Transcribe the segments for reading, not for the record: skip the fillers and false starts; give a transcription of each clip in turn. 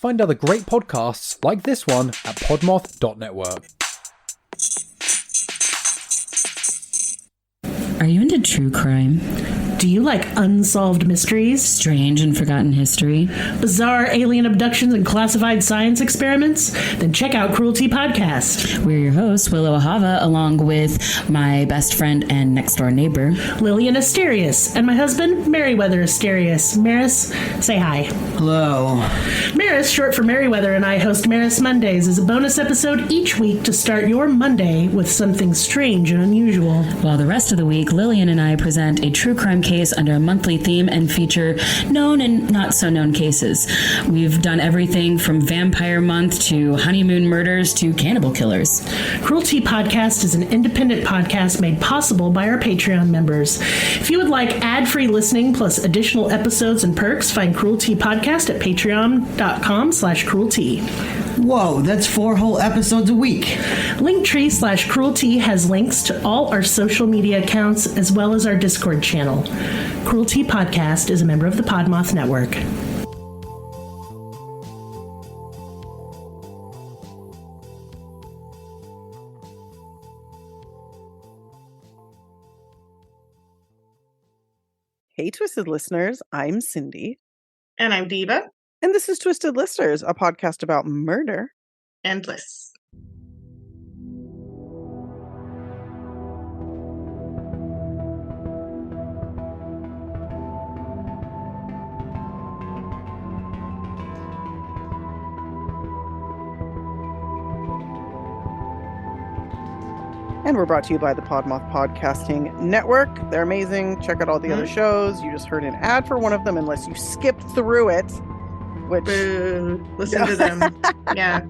Find other great podcasts like this one at podmoth.network. Are you into true crime? Do you like unsolved mysteries? Strange and forgotten history? Bizarre alien abductions and classified science experiments? Then check out Cruelty Podcast. We're your hosts, Willow Ahava, along with my best friend and next door neighbor, Lillian Asterius, and my husband, Merriweather Asterius. Maris, say hi. Hello. Maris, short for Merriweather, and I host Maris Mondays as a bonus episode each week to start your Monday with something strange and unusual. While the rest of the week, Lillian and I present a true crime case under a monthly theme and feature known and not so known cases. We've done everything from Vampire Month to honeymoon murders to cannibal killers. Cruelty Podcast is an independent podcast made possible by our Patreon members. If you would like ad-free listening plus additional episodes and perks, find Cruelty Podcast at patreon.com/cruelty. Whoa, that's 4 whole episodes a week. Linktree/cruelty has links to all our social media accounts as well as our Discord channel. Cruelty Podcast is a member of the Podmoth Network. Hey, Twisted listeners, I'm Cindy. And I'm Diva. And this is Twisted Listeners, a podcast about murder and bliss. And we're brought to you by the Podmoth Podcasting Network. They're amazing. Check out all the other shows. You just heard an ad for one of them unless you skipped through it. Which listen to them. Yeah.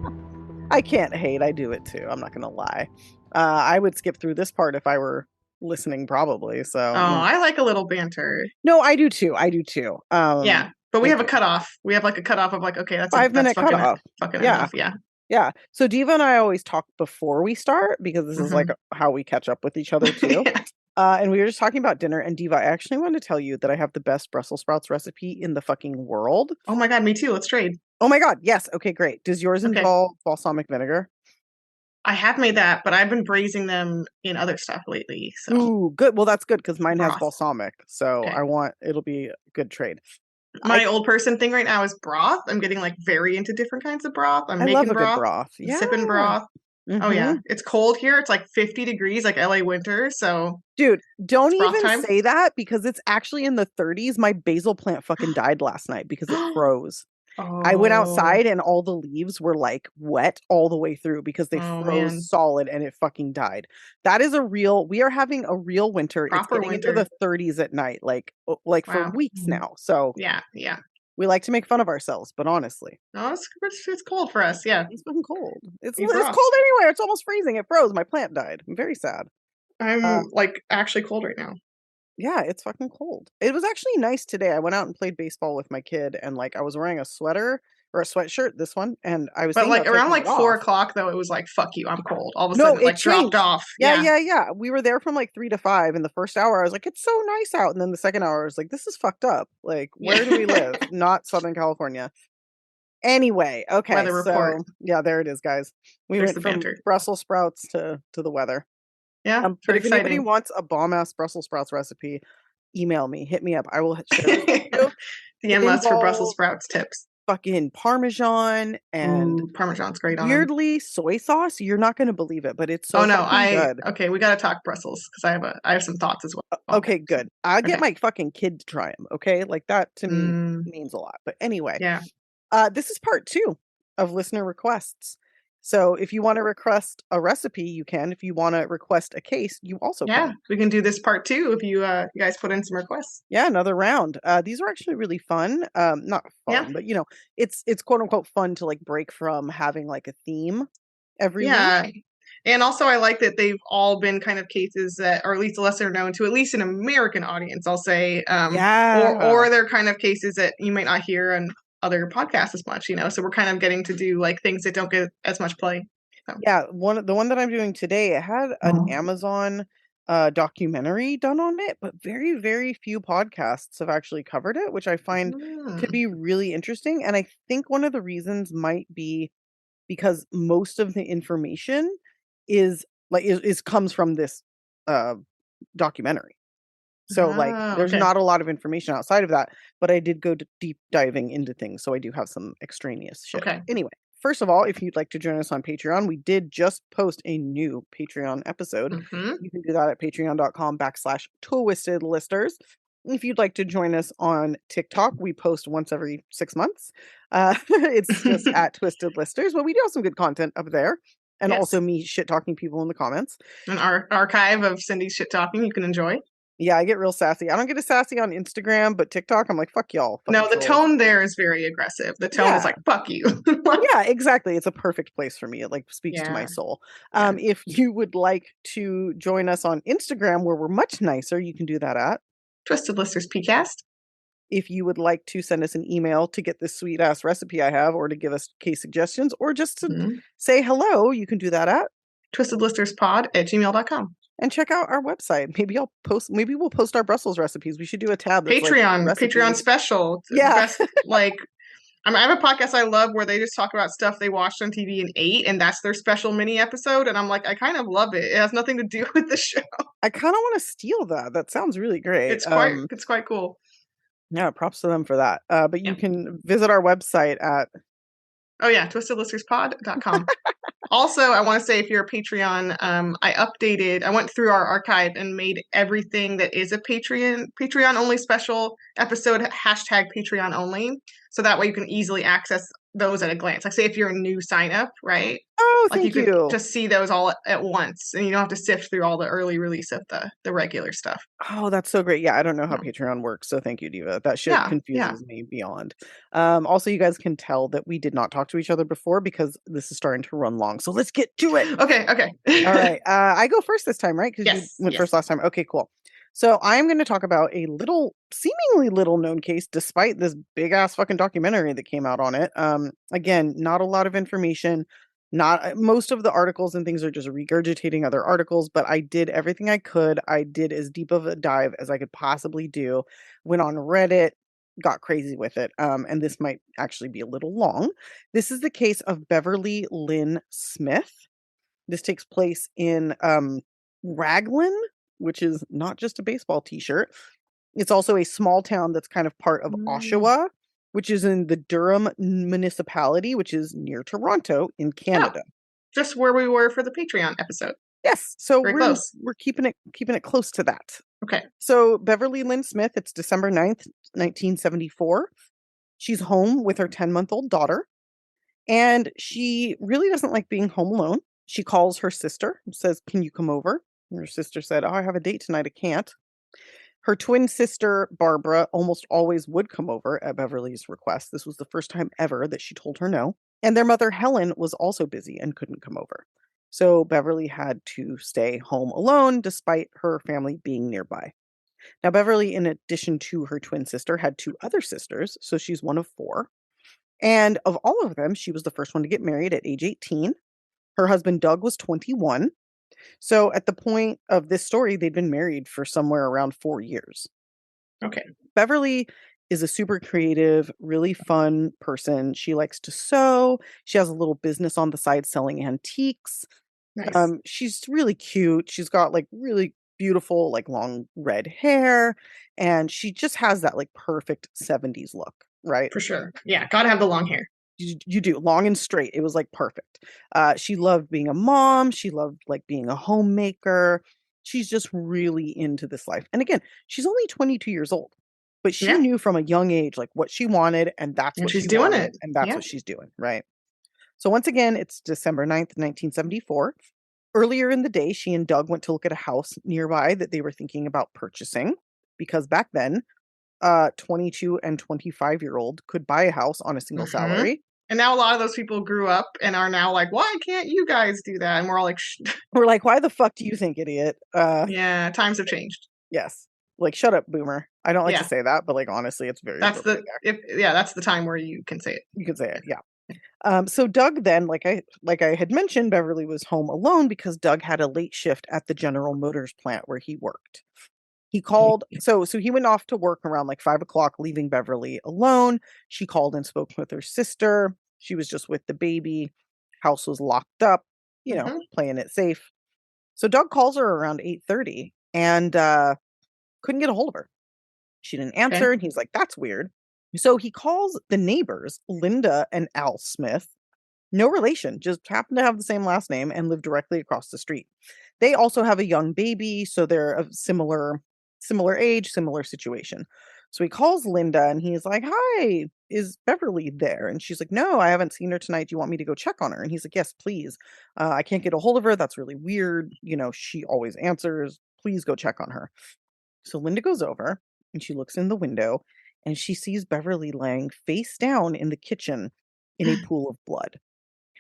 I can't hate. I do it too. I'm not going to lie. I would skip through this part if I were listening probably. So I like a little banter. No, I do too. Yeah. But we have a cutoff. We have like a cutoff of like, okay, that's 5-minute cutoff. Fucking enough. Yeah. Yeah. So Diva and I always talk before we start because this is like how we catch up with each other too. Yeah. And we were just talking about dinner, and Diva, I actually wanted to tell you that I have the best Brussels sprouts recipe in the fucking world. Oh my God, me too. Let's trade. Oh my God. Yes. Okay, great. Does yours involve balsamic vinegar? I have made that, but I've been braising them in other stuff lately. So. Ooh, good. Well, that's good because mine has balsamic. So it'll be a good trade. My old person thing right now is broth. I'm getting like very into different kinds of broth. I'm making love a good broth. Yeah. Sipping broth. Oh yeah. It's cold here. It's like 50 degrees, like LA winter. So dude, don't even say that because it's actually in the 30s. My basil plant fucking died last night because it froze. I went outside and all the leaves were like wet all the way through because they froze solid and it fucking died. That is we are having a real winter. Proper it's getting winter. into the 30s at night, like for weeks now. So yeah. We like to make fun of ourselves, but honestly. No, it's cold for us, yeah. It's fucking cold. It's cold anywhere. It's almost freezing. It froze. My plant died. I'm very sad. I'm like actually cold right now. Yeah, it's fucking cold. It was actually nice today. I went out and played baseball with my kid, and like I was wearing a sweater or a sweatshirt, this one, and I was. But like around like 4 o'clock though, it was like fuck you, I'm cold. All of a sudden, it like dropped off. Yeah. We were there from like 3 to 5. In the first hour, I was like, it's so nice out, and then the second hour, I was like, this is fucked up. Like, where do we live? Not Southern California. Anyway, okay. Weather report. Yeah, there it is, guys. We went from Brussels sprouts to the weather. Yeah, but if anybody wants a bomb-ass Brussels sprouts recipe, email me, hit me up. I will share it with you. DM us for Brussels sprouts tips. Fucking Parmesan and Parmesan's great on weirdly soy sauce. You're not going to believe it, but it's so good. Okay, we got to talk Brussels because I have some thoughts as well. Okay, good. I'll get my fucking kid to try them. Okay, like that to me means a lot. But anyway, this is part 2 of listener requests. So if you want to request a recipe, you can. If you want to request a case, you also can. Yeah, we can do this part 2 if you guys put in some requests. Yeah, another round. These are actually really fun. Not fun, but it's quote unquote fun to like break from having like a theme every week. And also I like that they've all been kind of cases that are at least lesser known to at least an American audience, I'll say. Or they're kind of cases that you might not hear on other podcasts as much, so we're kind of getting to do like things that don't get as much play. So. Yeah, the one that I'm doing today, it had an Amazon documentary done on it, but very, very few podcasts have actually covered it, which I find could be really interesting. And I think one of the reasons might be because most of the information is comes from this documentary. So like there's not a lot of information outside of that, but I did go deep diving into things, so I do have some extraneous shit. Anyway, first of all, if you'd like to join us on Patreon, we did just post a new Patreon episode. You can do that at patreon.com/twistedlisters. If you'd like to join us on TikTok, we post once every 6 months. It's just at Twisted Listers, but we do have some good content up there. And also me shit talking people in the comments. An archive of Cindy's shit talking you can enjoy. Yeah, I get real sassy. I don't get as sassy on Instagram, but TikTok, I'm like, fuck y'all. No, the tone there is very aggressive. The tone is like, fuck you. Yeah, exactly. It's a perfect place for me. It like speaks to my soul. If you would like to join us on Instagram, where we're much nicer, you can do that at Twisted Listers PCast. If you would like to send us an email to get this sweet ass recipe I have, or to give us case suggestions, or just to say hello, you can do that at twistedlisterspod@gmail.com. And check out our website. Maybe we'll post our Brussels recipes. We should do a tab that's Patreon, like Patreon special. Best, like I have a podcast I love where they just talk about stuff they watched on TV and ate, and that's their special mini episode. And I'm like, I kind of love it. It has nothing to do with the show. I kind of want to steal that. That sounds really great. It's quite cool. Yeah, props to them for that. But you can visit our website at twistedlisterspod.com. Also, I want to say, if you're a Patreon, I went through our archive and made everything that is a Patreon only special episode #Patreon only. So that way you can easily access those at a glance. Like, say if you're a new sign up, right? Oh, like thank you could just see those all at once, and you don't have to sift through all the early release of the regular stuff. Oh, that's so great. Yeah, I don't know how Patreon works, so thank you, Diva. That shit confuses me beyond. Also, you guys can tell that we did not talk to each other before because this is starting to run long. So let's get to it. Okay. All right. I go first this time, right? Because you went first last time. Okay, cool. So I'm going to talk about a seemingly little known case, despite this big ass fucking documentary that came out on it. Again, not a lot of information. Not most of the articles and things are just regurgitating other articles, but I did everything I could. I did as deep of a dive as I could possibly do. Went on Reddit, got crazy with it. And this might actually be a little long. This is the case of Beverly Lyn Smith. This takes place in Raglan, which is not just a baseball t-shirt. It's also a small town that's kind of part of Oshawa, which is in the Durham municipality, which is near Toronto in Canada. Just where we were for the Patreon episode. Yes. So we're keeping it close to that. Okay. So Beverly Lyn Smith, it's December 9th, 1974. She's home with her 10-month-old daughter. And she really doesn't like being home alone. She calls her sister and says, "Can you come over?" And her sister said, "Oh, I have a date tonight. I can't." Her twin sister, Barbara, almost always would come over at Beverly's request. This was the first time ever that she told her no. And their mother, Helen, was also busy and couldn't come over. So Beverly had to stay home alone despite her family being nearby. Now, Beverly, in addition to her twin sister, had 2 other sisters. So she's one of 4. And of all of them, she was the first one to get married at age 18. Her husband, Doug, was 21. So at the point of this story, they'd been married for somewhere around 4 years. Okay. Beverly is a super creative, really fun person. She likes to sew. She has a little business on the side selling antiques. Nice. She's really cute. She's got like really beautiful, like long red hair. And she just has that like perfect 70s look, right? For sure. Yeah. Gotta have the long hair. You do, long and straight. It was like perfect. She loved being a mom. She loved like being a homemaker. She's just really into this life. And again, she's only 22 years old, but she knew from a young age like what she wanted, and that's what she's doing wanted, and that's what she's doing, right? So once again, it's December 9th, 1974. Earlier in the day, she and Doug went to look at a house nearby that they were thinking about purchasing, because back then 22 and 25-year-old could buy a house on a single salary. And now a lot of those people grew up and are now like, why can't you guys do that? And we're all like, we're like, why the fuck do you think, idiot? Yeah, times have changed. Yes. Like, shut up, boomer. I don't like to say that, but like, honestly, it's very that's the time where you can say it. You can say it, yeah. So Doug then, like I had mentioned, Beverly was home alone because Doug had a late shift at the General Motors plant where he worked. He called, so he went off to work around like 5 o'clock, leaving Beverly alone. She called and spoke with her sister. She was just with the baby. House was locked up, playing it safe. So Doug calls her around 8:30 and couldn't get a hold of her. She didn't answer, and he's like, "That's weird." So he calls the neighbors, Linda and Al Smith. No relation, just happen to have the same last name and live directly across the street. They also have a young baby, so they're of similar age, similar situation. So he calls Linda and he's like, "Hi, is Beverly there?" And she's like, "No, I haven't seen her tonight. Do you want me to go check on her?" And he's like, "Yes, please. I can't get a hold of her. That's really weird. She always answers. Please go check on her." So Linda goes over and she looks in the window and she sees Beverly laying face down in the kitchen in a pool of blood.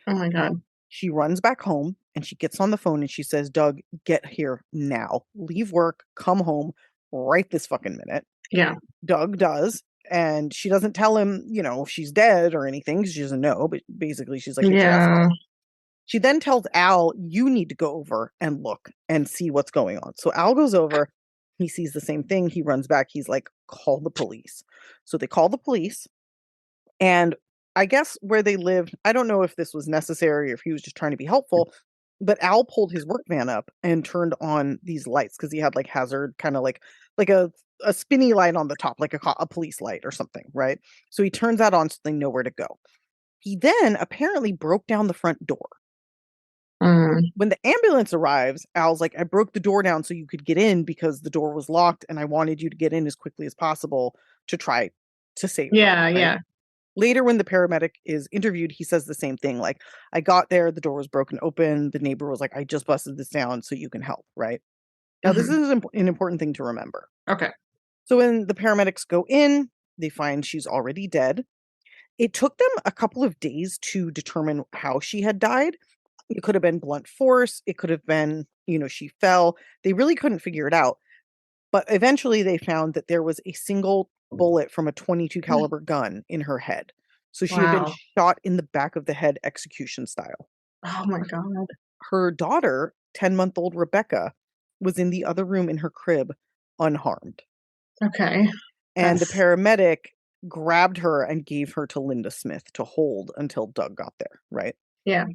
Oh my God. She runs back home and she gets on the phone and she says, "Doug, get here now. Leave work, come home right this fucking minute." Yeah. Doug does. And she doesn't tell him, if she's dead or anything. She doesn't know, but basically she's like, yeah. She then tells Al, "You need to go over and look and see what's going on." So Al goes over. He sees the same thing. He runs back. He's like, "Call the police." So they call the police. And I guess where they lived, I don't know if this was necessary or if he was just trying to be helpful, but Al pulled his work van up and turned on these lights because he had like hazard, kind of like a spinny light on the top, like a police light or something, right? So he turns that on so they know where to go. He then apparently broke down the front door. When the ambulance arrives, Al's like, "I broke the door down so you could get in because the door was locked and I wanted you to get in as quickly as possible to try to save her." Yeah, right? yeah. Later, when the paramedic is interviewed, he says the same thing. Like, "I got there, the door was broken open. The neighbor was like, 'I just busted this down so you can help,' right?" Now, this is an important thing to remember. Okay. So when the paramedics go in, they find she's already dead. It took them a couple of days to determine how she had died. It could have been blunt force. It could have been, she fell. They really couldn't figure it out. But eventually they found that there was a single bullet from a .22 caliber gun in her head. So she had been shot in the back of the head, execution style. Oh my God. Her daughter, 10-month-old Rebecca, was in the other room in her crib, unharmed. Okay. And the paramedic grabbed her and gave her to Linda Smith to hold until Doug got there, right? Yeah.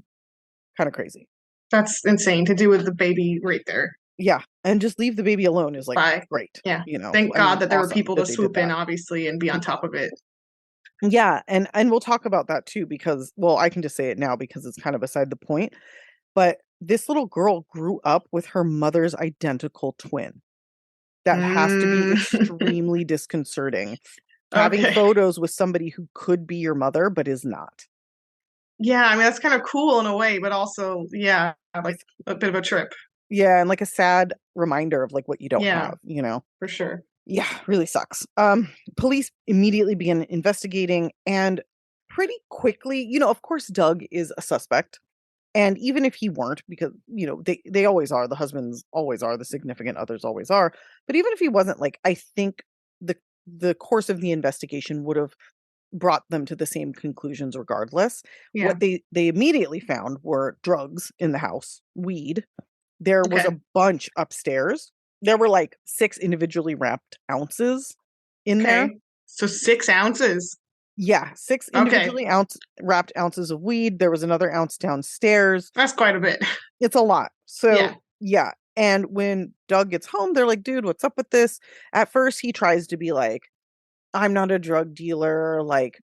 Kind of crazy. That's insane to do with the baby right there. Yeah. And just leave the baby alone is like great. Yeah. Thank God that there were people to swoop in, obviously, and be on top of it. Yeah. And we'll talk about that too, because, well, I can just say it now because it's kind of beside the point. But this little girl grew up with her mother's identical twin. That has to be extremely disconcerting. Having photos with somebody who could be your mother, but is not. Yeah, I mean, that's kind of cool in a way, but also, yeah, like a bit of a trip. Yeah, and like a sad reminder of like what you don't have, For sure. Yeah, really sucks. Police immediately began investigating, and pretty quickly, of course, Doug is a suspect. And even if he weren't, because, they always are, the husbands always are, the significant others always are. But even if he wasn't, like, I think the course of the investigation would have brought them to the same conclusions regardless. Yeah. What they immediately found were drugs in the house, weed. There was a bunch upstairs. There were like 6 individually wrapped ounces in there. So 6 ounces. Yeah, 6 individually wrapped ounces of weed. There was another ounce downstairs. That's quite a bit. It's a lot. So yeah. And when Doug gets home, they're like, "Dude, what's up with this?" At first, he tries to be like, "I'm not a drug dealer. Like,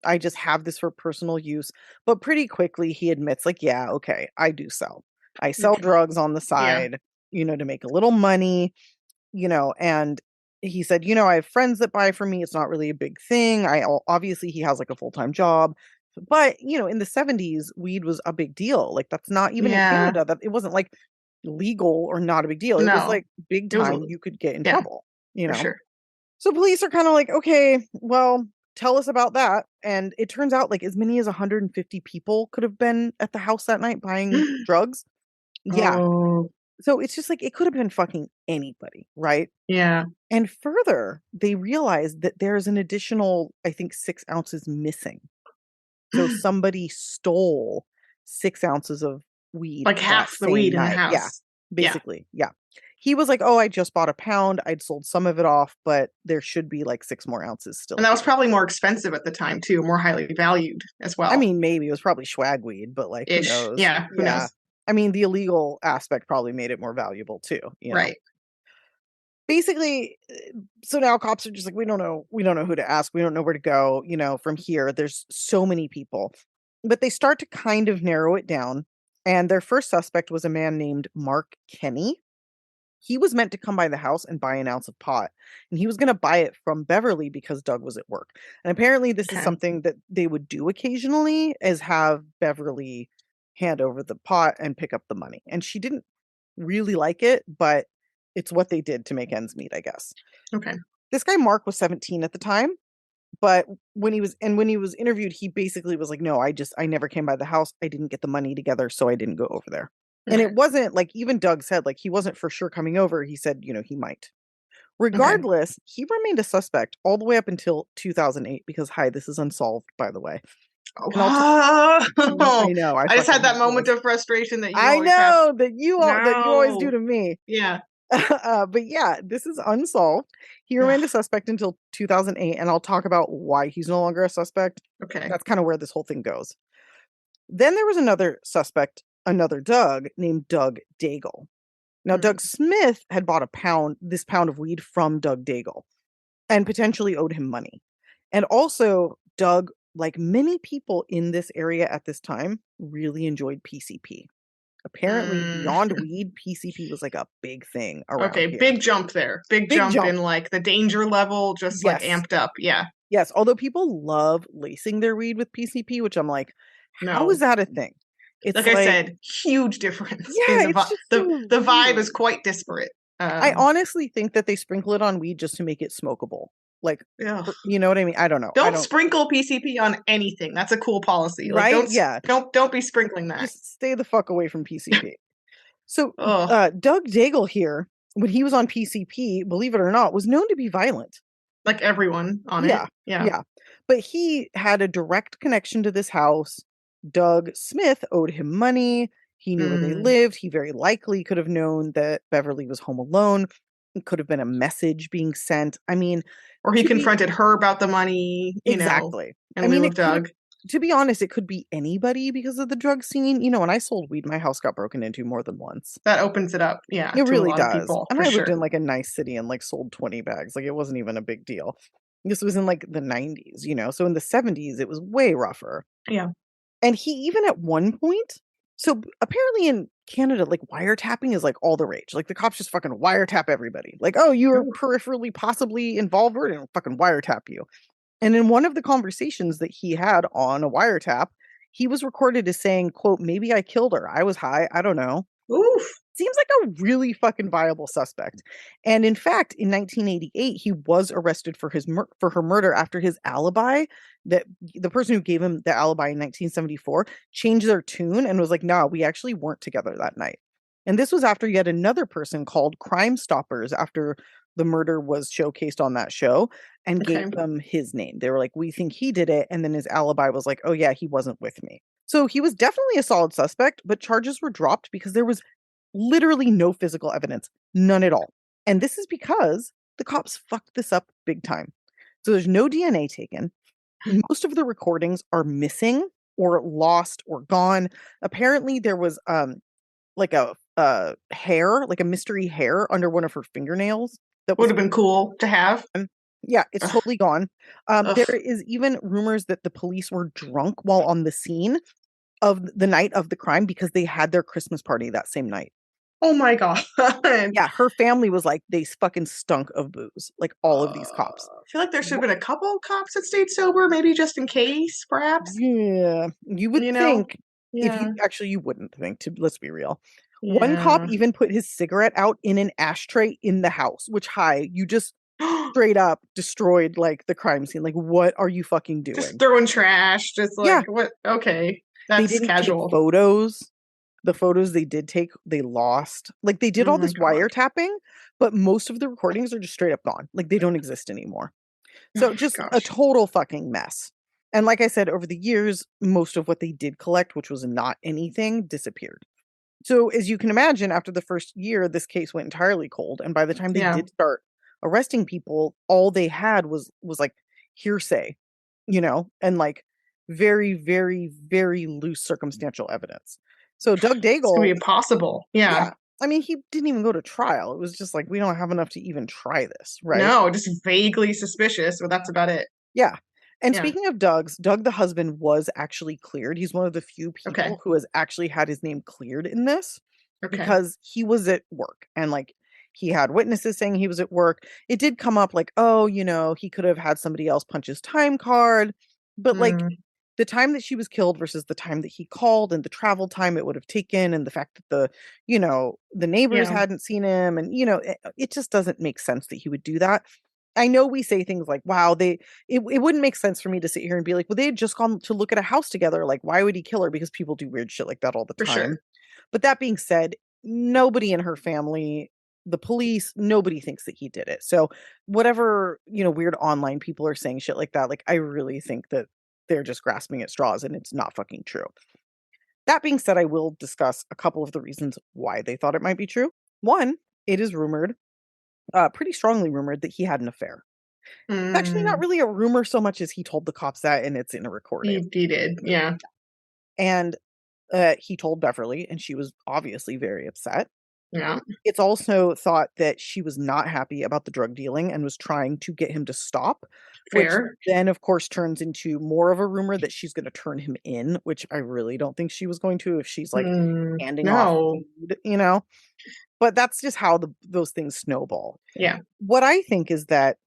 I just have this for personal use." But pretty quickly, he admits, like, "Yeah, okay, I do sell. I sell drugs on the side, to make a little money, and he said, "I have friends that buy from me. It's not really a big thing. Obviously he has like a full-time job, but in the 70s, weed was a big deal. Like, that's not even in Canada, that it wasn't like legal or not a big deal. It was like big time. You could get in trouble, For sure. So police are kind of like, "Okay, well, tell us about that." And it turns out like as many as 150 people could have been at the house that night buying drugs. Yeah. So it's just like, it could have been fucking anybody, right? Yeah. And further, they realized that there's an additional, I think, 6 ounces missing. So somebody stole 6 ounces of weed. Like half the weed in the house. Yeah, basically. Yeah. He was like, oh, I just bought a pound. I'd sold some of it off, but there should be like 6 more ounces still. And that was probably more expensive at the time, too. More highly valued as well. I mean, maybe it was probably swag weed, but like, who knows? Yeah, who knows? I mean, the illegal aspect probably made it more valuable, too. Right. Basically, so now cops are just like, we don't know who to ask. We don't know where to go, from here. There's so many people. But they start to kind of narrow it down. And their first suspect was a man named Mark Kenny. He was meant to come by the house and buy an ounce of pot. And he was going to buy it from Beverly because Doug was at work. And apparently this is something that they would do occasionally, is have Beverly hand over the pot and pick up the money. And she didn't really like it, but it's what they did to make ends meet, I guess. Okay. This guy Mark was 17 at the time, but when he was interviewed, he basically was like, no, I never came by the house. I didn't get the money together, so I didn't go over there. Okay. And it wasn't like, even Doug said, like, he wasn't for sure coming over. He said, he might. Regardless, he remained a suspect all the way up until 2008 because, this is unsolved, by the way. I know. I just had that moment of frustration that you always do to me. Yeah. But yeah, this is unsolved. He remained a suspect until 2008, and I'll talk about why he's no longer a suspect. Okay. That's kind of where this whole thing goes. Then there was another suspect, another Doug, named Doug Daigle. Now, Doug Smith had bought this pound of weed from Doug Daigle and potentially owed him money. And also, Doug, like many people in this area at this time, really enjoyed PCP. Apparently, beyond weed, PCP was like a big thing around here. Big jump there. Big jump in like the danger level, just like amped up. Yeah. Yes, although people love lacing their weed with PCP, which I'm like, how is that a thing? It's like I said, huge difference. Yeah, the vibe is quite disparate. I honestly think that they sprinkle it on weed just to make it smokable. Like, you know what I mean? I don't know. Don't sprinkle PCP on anything. That's a cool policy. Right? Don't be sprinkling that. Just stay the fuck away from PCP. So Doug Daigle here, when he was on PCP, believe it or not, was known to be violent. Like everyone on it. Yeah. But he had a direct connection to this house. Doug Smith owed him money. He knew where they lived. He very likely could have known that Beverly was home alone. It could have been a message being sent. I mean, or he confronted her about the money. Exactly. In lieu of Doug. To be honest, it could be anybody because of the drug scene. When I sold weed, my house got broken into more than once. That opens it up. Yeah. It really does. And I lived in like a nice city and like sold 20 bags. Like, it wasn't even a big deal. This was in like the 90s, So in the 70s, it was way rougher. Yeah. And he even at one point, so apparently in Canada, like wiretapping is like all the rage. Like the cops just fucking wiretap everybody. Like, oh, you are peripherally possibly involved, we're gonna fucking wiretap you. And in one of the conversations that he had on a wiretap, he was recorded as saying, quote, maybe I killed her. I was high. I don't know. Oof. Seems like a really fucking viable suspect. And in fact, in 1988, he was arrested for her murder after his alibi, that the person who gave him the alibi in 1974 changed their tune and was like, nah, we actually weren't together that night. And this was after yet another person called Crime Stoppers after the murder was showcased on that show and gave them his name. They were like, we think he did it. And then his alibi was like, oh yeah, he wasn't with me. So he was definitely a solid suspect, but charges were dropped because there was literally no physical evidence, none at all. And this is because the cops fucked this up big time. So there's no DNA taken. Most of the recordings are missing or lost or gone. Apparently there was like a hair, like a mystery hair under one of her fingernails. That would have been cool to have. Yeah, it's totally gone. There is even rumors that the police were drunk while on the scene of the night of the crime because they had their Christmas party that same night. Oh my God. Yeah, her family was like, they fucking stunk of booze, like all of these cops. I feel like there should have been a couple cops that stayed sober, maybe just in case, perhaps. Yeah, you would think. Yeah. You wouldn't think, let's be real. Yeah. One cop even put his cigarette out in an ashtray in the house, which you just straight up destroyed like the crime scene. Like, what are you fucking doing? Just throwing trash, just like, what? Okay, that's they didn't casual. Take photos. The photos they did take, they lost. Like, they did all this wiretapping, but most of the recordings are just straight up gone. Like, they don't exist anymore. So just a total fucking mess. And like I said, over the years, most of what they did collect, which was not anything, disappeared. So as you can imagine, after the first year, this case went entirely cold. And by the time they did start arresting people, all they had was like hearsay, and like very, very, very loose circumstantial evidence. So Doug Daigle, it's gonna be impossible. Yeah. I mean, he didn't even go to trial. It was just like, we don't have enough to even try this, right? No, just vaguely suspicious, but that's about it. Yeah. And speaking of Doug, the husband was actually cleared. He's one of the few people who has actually had his name cleared in this because he was at work and like he had witnesses saying he was at work. It did come up like, oh, he could have had somebody else punch his time card. But like the time that she was killed versus the time that he called and the travel time it would have taken and the fact that the neighbors hadn't seen him and, it just doesn't make sense that he would do that. I know we say things like, wow, it wouldn't make sense for me to sit here and be like, well, they had just gone to look at a house together. Like, why would he kill her? Because people do weird shit like that all the time. Sure. But that being said, nobody in her family, the police, nobody thinks that he did it. So whatever, weird online people are saying shit like that, like, I really think that they're just grasping at straws and it's not fucking true. That being said, I will discuss a couple of the reasons why they thought it might be true. One, it is rumored, pretty strongly rumored, that he had an affair. It's actually not really a rumor so much as he told the cops that, and it's in a recording. He did, yeah. And he told Beverly, and she was obviously very upset. Yeah. It's also thought that she was not happy about the drug dealing and was trying to get him to stop. Fair. Which then, of course, turns into more of a rumor that she's going to turn him in, which I really don't think she was going to if she's like handing off food, But that's just how those things snowball. Yeah. What I think is that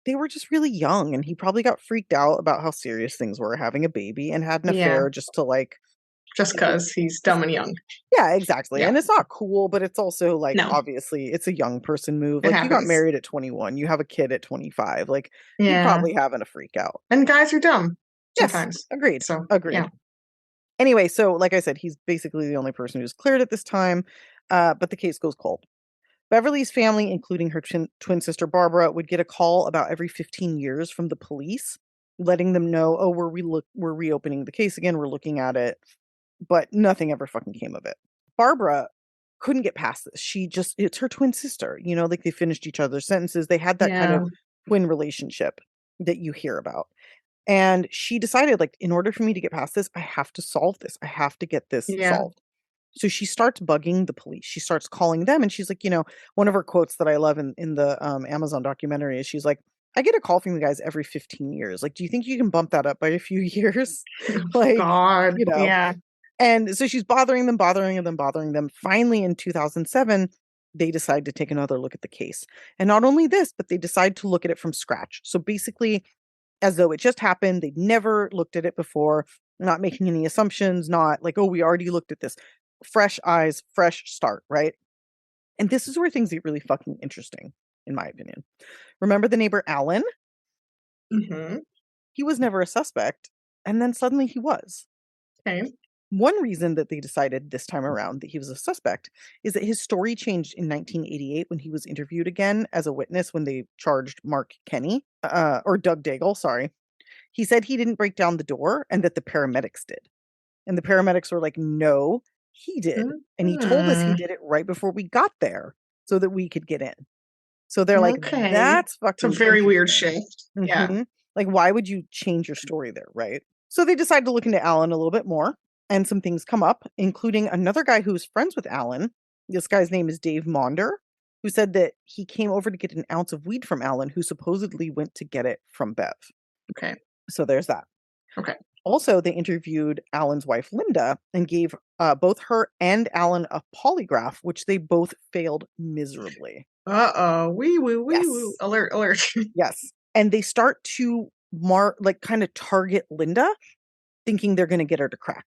they were just really young and he probably got freaked out about how serious things were, having a baby, and had an affair just to like... Just because he's dumb and young. Yeah, exactly. Yeah. And it's not cool, but it's also like, obviously, it's a young person move. Like, you got married at 21, you have a kid at 25. Like, you're probably having a freak out. And guys are dumb sometimes. Yes, agreed. So, agreed. Yeah. Anyway, so like I said, he's basically the only person who's cleared at this time, but the case goes cold. Beverly's family, including her twin sister Barbara, would get a call about every 15 years from the police, letting them know, oh, we're reopening the case again, we're looking at it. But nothing ever fucking came of it. Barbara couldn't get past this. It's her twin sister, like they finished each other's sentences. They had that kind of twin relationship that you hear about. And she decided, like, in order for me to get past this, I have to solve this. I have to get this solved. So she starts bugging the police. She starts calling them. And she's like, one of her quotes that I love in the Amazon documentary is she's like, I get a call from you guys every 15 years. Like, do you think you can bump that up by a few years? Like, God, yeah. And so she's bothering them. Finally, in 2007, they decide to take another look at the case. And not only this, but they decide to look at it from scratch. So basically, as though it just happened, they'd never looked at it before, not making any assumptions, not like, oh, we already looked at this. Fresh eyes, fresh start, right? And this is where things get really fucking interesting, in my opinion. Remember the neighbor, Alan? Mm-hmm. He was never a suspect, and then suddenly he was. Okay. One reason that they decided this time around that he was a suspect is that his story changed in 1988 when he was interviewed again as a witness when they charged Mark Kenny, or Doug Daigle, sorry. He said he didn't break down the door and that the paramedics did. And the paramedics were like, no, he did. And he told us he did it right before we got there so that we could get in. So they're like, that's fucking... It's a very weird shift. Mm-hmm. Yeah. Like, why would you change your story there, right? So they decide to look into Alan a little bit more. And some things come up, including another guy who's friends with Alan. This guy's name is Dave Maunder, who said that he came over to get an ounce of weed from Alan, who supposedly went to get it from Bev. Okay. So there's that. Okay. Also, they interviewed Alan's wife, Linda, and gave both her and Alan a polygraph, which they both failed miserably. Uh-oh. Wee-woo. Alert. Yes. And they start to kind of target Linda, thinking they're going to get her to crack.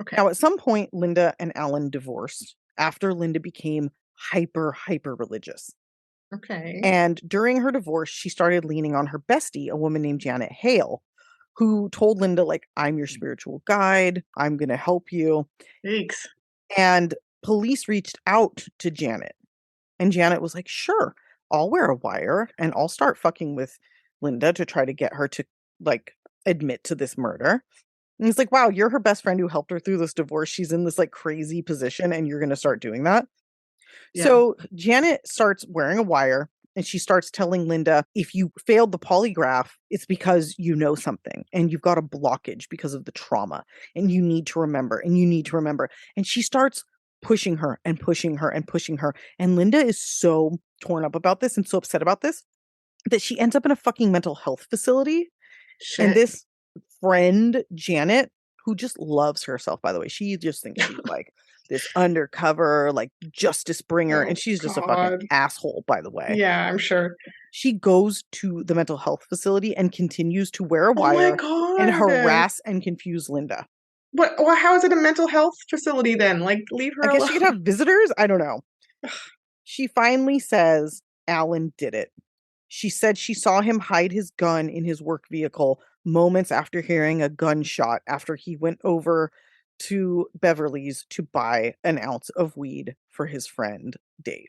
Okay. Now, at some point, Linda and Alan divorced after Linda became hyper religious. Okay. And during her divorce, she started leaning on her bestie, a woman named Janet Hale, who told Linda, like, I'm your spiritual guide. I'm going to help you. Thanks. And police reached out to Janet. And Janet was like, sure, I'll wear a wire and I'll start fucking with Linda to try to get her to, like, admit to this murder. And it's like, wow, you're her best friend who helped her through this divorce. She's in this like crazy position and you're going to start doing that. Yeah. So Janet starts wearing a wire and she starts telling Linda, if you failed the polygraph, it's because you know something and you've got a blockage because of the trauma and you need to remember and you need to remember. And she starts pushing her and pushing her and pushing her. And Linda is so torn up about this and so upset about this that she ends up in a fucking mental health facility. Shit. And this friend, Janet, who just loves herself, by the way, she just thinks she's like this undercover, like justice bringer. And she's just a fucking asshole, by the way. Yeah, I'm sure. She goes to the mental health facility and continues to wear a wire and harass and confuse Linda. What? Well, how is it a mental health facility then? Like, leave her alone. I guess she could have visitors. I don't know. She finally says Alan did it. She said she saw him hide his gun in his work vehicle moments after hearing a gunshot after he went over to Beverly's to buy an ounce of weed for his friend, Dave.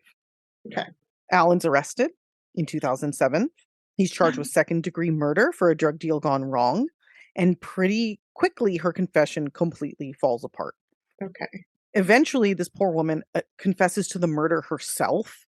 Okay. Alan's arrested in 2007. He's charged with second-degree murder for a drug deal gone wrong. And pretty quickly, her confession completely falls apart. Okay. Eventually, this poor woman confesses to the murder herself,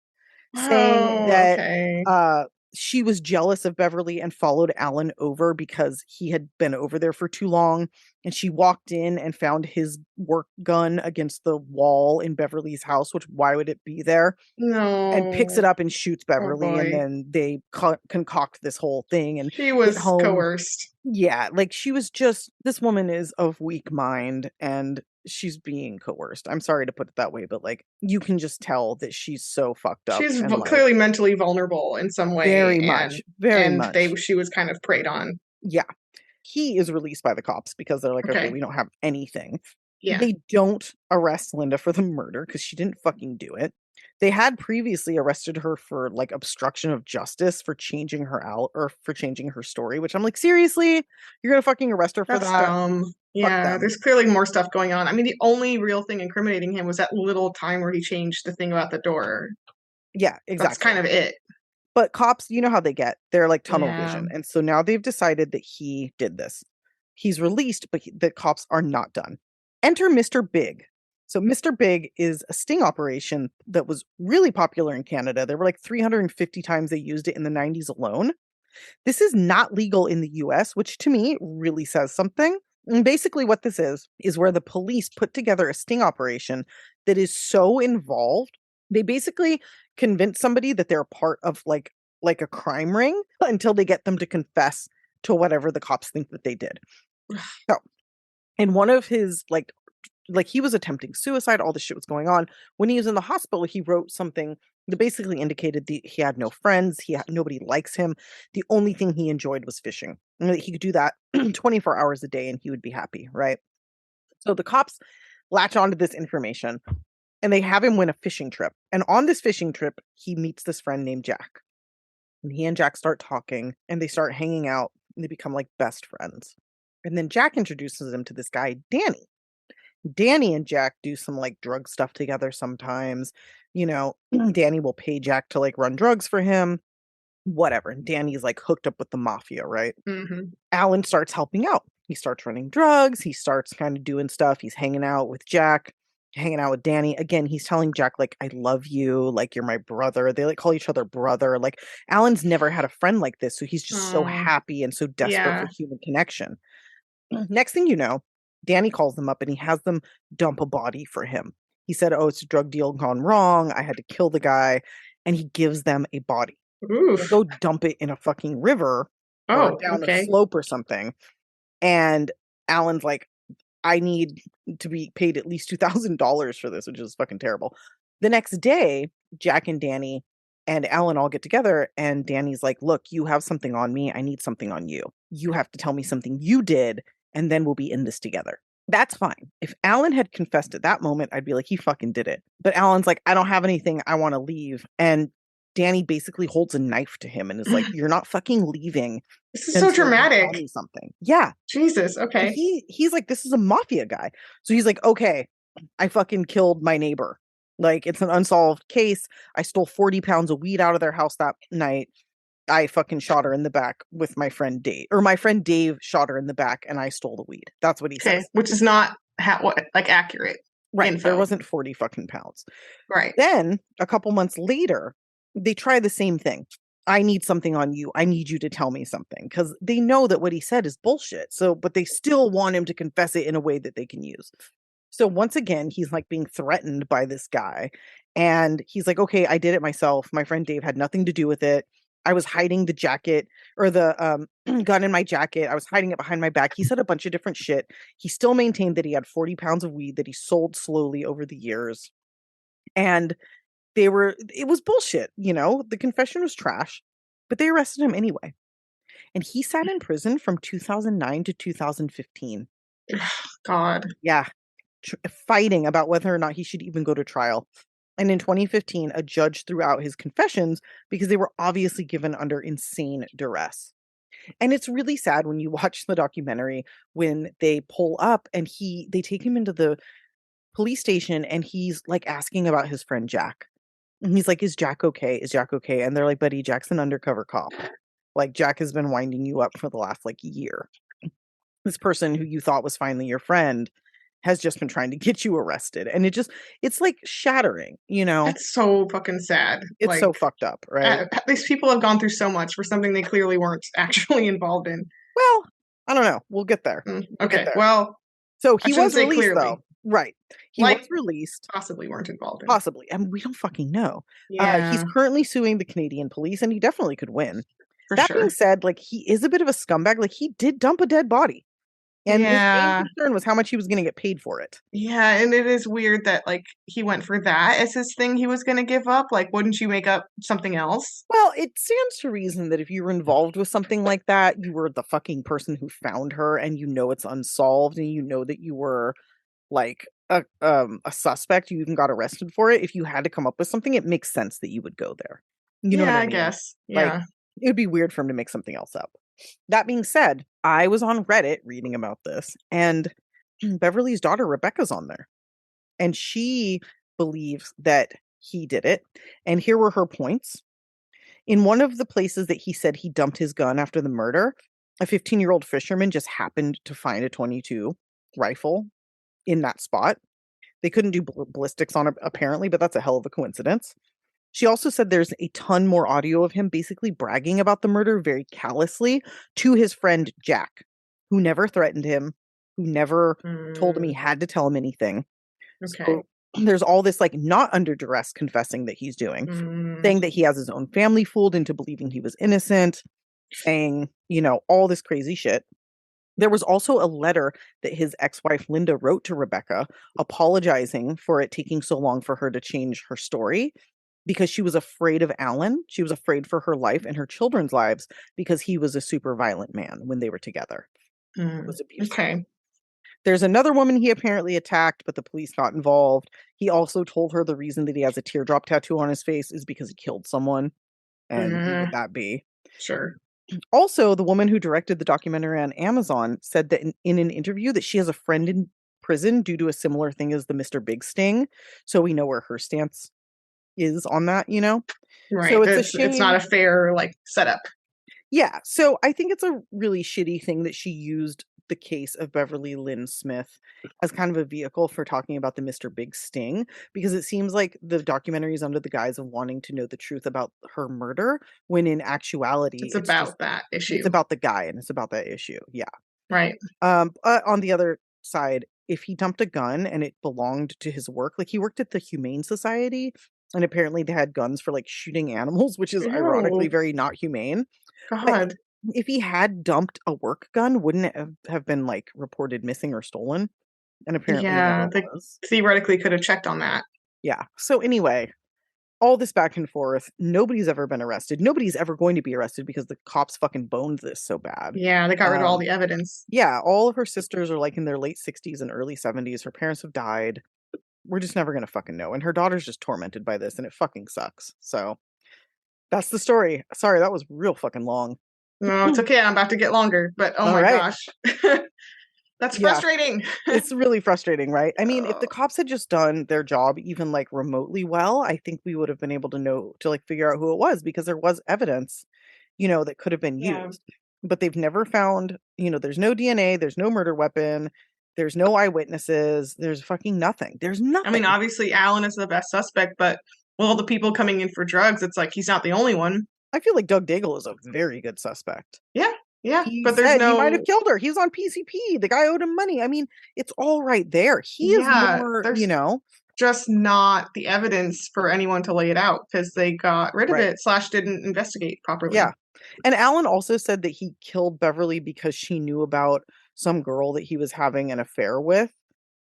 saying that she was jealous of Beverly and followed Alan over because he had been over there for too long. And she walked in and found his work gun against the wall in Beverly's house, which why would it be there? No. And picks it up and shoots Beverly. And then they concoct this whole thing. And she was coerced. Yeah. Like she was just, this woman is of weak mind and she's being coerced. I'm sorry to put it that way, but like you can just tell that she's so fucked up. She's clearly mentally vulnerable in some way. Very much. She was kind of preyed on. Yeah. He is released by the cops because they're like, okay, we don't have anything. Yeah. They don't arrest Linda for the murder because she didn't fucking do it. They had previously arrested her for like obstruction of justice for changing her out or for changing her story, which I'm like, seriously, you're gonna fucking arrest her for That's that? Dumb. Yeah, there's clearly more stuff going on. I mean, the only real thing incriminating him was that little time where he changed the thing about the door. Yeah, exactly. That's kind of it. But cops, you know how they get. They're like tunnel vision. And so now they've decided that he did this. He's released, but the cops are not done. Enter Mr. Big. So Mr. Big is a sting operation that was really popular in Canada. There were like 350 times they used it in the 90s alone. This is not legal in the US, which to me really says something. And basically what this is where the police put together a sting operation that is so involved. They basically convince somebody that they're part of like a crime ring until they get them to confess to whatever the cops think that they did. So, in one of his like he was attempting suicide, all this shit was going on. When he was in the hospital, he wrote something that basically indicated that he had no friends, nobody likes him. The only thing he enjoyed was fishing. And he could do that 24 hours a day and he would be happy, right? So the cops latch onto this information and they have him win a fishing trip. And on this fishing trip, he meets this friend named Jack. And he and Jack start talking and they start hanging out and they become like best friends. And then Jack introduces him to this guy, Danny. Danny and Jack do some like drug stuff together sometimes. You know, Danny will pay Jack to like run drugs for him, whatever. And Danny's like hooked up with the mafia, right? Mm-hmm. Alan starts helping out. He starts running drugs. He starts kind of doing stuff. He's hanging out with Jack, hanging out with Danny. Again, he's telling Jack, like, I love you. Like, you're my brother. They like call each other brother. Like, Alan's never had a friend like this. So he's just so happy and so desperate for human connection. Next thing you know, Danny calls them up and he has them dump a body for him. He said, oh, it's a drug deal gone wrong. I had to kill the guy. And he gives them a body. Go dump it in a fucking river or down a slope or something. And Alan's like, I need to be paid at least $2,000 for this, which is fucking terrible. The next day, Jack and Danny and Alan all get together and Danny's like, look, you have something on me. I need something on you. You have to tell me something you did and then we'll be in this together. That's fine. If Alan had confessed at that moment, I'd be like, he fucking did it. But Alan's like, I don't have anything. I want to leave. And Danny basically holds a knife to him and is like, you're not fucking leaving. This is so dramatic. Tell me something. Yeah. Jesus. Okay. And he's like, this is a mafia guy. So he's like, okay, I fucking killed my neighbor. Like, it's an unsolved case. I stole 40 pounds of weed out of their house that night. I fucking shot her in the back with my friend Dave. Or my friend Dave shot her in the back and I stole the weed. That's what he says. Which is not accurate. Right. Info. There wasn't 40 fucking pounds. Right. Then a couple months later, they try the same thing. I need something on you. I need you to tell me something, because they know that what he said is bullshit. So, but they still want him to confess it in a way that they can use. So once again, he's like being threatened by this guy. And he's like, okay, I did it myself. My friend Dave had nothing to do with it. I was hiding the jacket or the gun in my jacket. I was hiding it behind my back. He said a bunch of different shit. He still maintained that he had 40 pounds of weed that he sold slowly over the years. And it was bullshit, you know, the confession was trash, but they arrested him anyway. And he sat in prison from 2009 to 2015. God. Yeah. Fighting about whether or not he should even go to trial. And in 2015, a judge threw out his confessions because they were obviously given under insane duress. And it's really sad when you watch the documentary when they pull up and they take him into the police station and he's like asking about his friend Jack. And he's like, is Jack okay? Is Jack okay? And they're like, buddy, Jack's an undercover cop. Like, Jack has been winding you up for the last like year. This person who you thought was finally your friend has just been trying to get you arrested. And it's like shattering, you know? It's so fucking sad. It's like, so fucked up, right? These people have gone through so much for something they clearly weren't actually involved in. Well, I don't know. We'll get there. Okay. Well, so he was released though. Right. He was released. Possibly weren't involved in. Possibly. And we don't fucking know. Yeah. He's currently suing the Canadian police and he definitely could win. For that sure. being said, like, he is a bit of a scumbag. Like, he did dump a dead body. And his main concern was how much he was going to get paid for it. Yeah, and it is weird that, like, he went for that as his thing he was going to give up. Like, wouldn't you make up something else? Well, it stands to reason that if you were involved with something like that, you were the fucking person who found her and you know it's unsolved and you know that you were, like, a suspect. You even got arrested for it. If you had to come up with something, it makes sense that you would go there. You know what I mean? I guess. Yeah. Like, it would be weird for him to make something else up. That being said, I was on Reddit reading about this, and Beverly's daughter Rebecca's on there. And she believes that he did it. And here were her points. In one of the places that he said he dumped his gun after the murder, a 15-year-old fisherman just happened to find a .22 rifle in that spot. They couldn't do ballistics on it, apparently, but that's a hell of a coincidence. She also said there's a ton more audio of him basically bragging about the murder very callously to his friend Jack, who never threatened him, who never told him he had to tell him anything. Okay. So there's all this like not under duress confessing that he's doing, saying that he has his own family fooled into believing he was innocent, saying, you know, all this crazy shit. There was also a letter that his ex-wife Linda wrote to Rebecca apologizing for it taking so long for her to change her story. Because she was afraid of Alan. She was afraid for her life and her children's lives because he was a super violent man when they were together. It was abusive. Okay. There's another woman he apparently attacked, but the police got involved. He also told her the reason that he has a teardrop tattoo on his face is because he killed someone. And who would that be? Sure. Also, the woman who directed the documentary on Amazon said that in an interview that she has a friend in prison due to a similar thing as the Mr. Big sting. So we know where her stance is on that, you know? Right. So it's a shame. It's not a fair like setup. Yeah. So I think it's a really shitty thing that she used the case of Beverly Lyn Smith as kind of a vehicle for talking about the Mr. Big sting, because it seems like the documentary is under the guise of wanting to know the truth about her murder, when in actuality it's about that issue. It's about the guy and it's about that issue. Yeah. Right. On the other side, if he dumped a gun and it belonged to his work, like he worked at the Humane Society, and apparently they had guns for like shooting animals, which is ironically very not humane. God. But if he had dumped a work gun, wouldn't it have been like reported missing or stolen? And apparently they theoretically could have checked on that. Yeah. So anyway, all this back and forth, nobody's ever been arrested. Nobody's ever going to be arrested because the cops fucking boned this so bad. Yeah, they got rid of all the evidence. Yeah, all of her sisters are like in their late 60s and early 70s. Her parents have died. We're just never going to fucking know. And her daughter's just tormented by this and it fucking sucks. So that's the story. Sorry, that was real fucking long. No, it's okay. I'm about to get longer, but oh my gosh. That's frustrating. It's really frustrating, right? I mean, if the cops had just done their job even like remotely well, I think we would have been able to know, to like figure out who it was, because there was evidence, that could have been used. But they've never found, there's no DNA, there's no murder weapon, there's no eyewitnesses, there's fucking nothing. There's nothing. I mean, obviously Alan is the best suspect, but with all the people coming in for drugs, it's like he's not the only one. I feel like Doug Daigle is a very good suspect. Yeah, but he might have killed her. He was on PCP. The guy owed him money. I mean, it's all right there. He is more, just not the evidence for anyone to lay it out because they got rid of it / didn't investigate properly. Yeah. And Alan also said that he killed Beverly because she knew about some girl that he was having an affair with.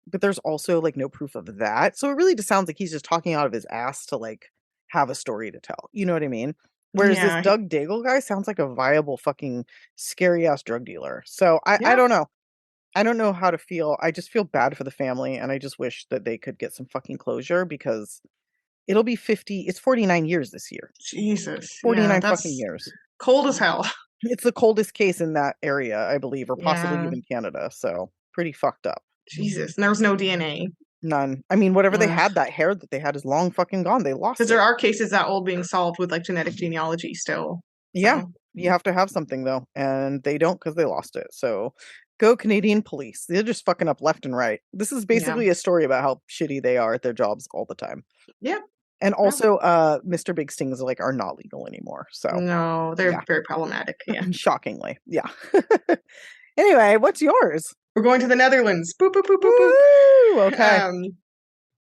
But there's also like no proof of that. So it really just sounds like he's just talking out of his ass to like have a story to tell. You know what I mean? Whereas this Doug Daigle guy sounds like a viable fucking scary ass drug dealer. So I don't know. I don't know how to feel. I just feel bad for the family, and I just wish that they could get some fucking closure because it'll be 49 years this year. Jesus. 49 fucking years. Cold as hell. It's the coldest case in that area, I believe, or possibly even Canada. So pretty fucked up. Jesus. And there was no DNA. None. I mean, whatever they had, that hair that they had is long fucking gone. They lost it. Because there are cases that old being solved with like genetic genealogy still. Yeah. You have to have something though. And they don't because they lost it. So go Canadian police. They're just fucking up left and right. This is basically a story about how shitty they are at their jobs all the time. Yeah. And also, Mr. Big Stings are not legal anymore. So no, they're very problematic. Yeah. Shockingly. Yeah. Anyway, what's yours? We're going to the Netherlands. Boop, boop, boop, boop, boop. Okay.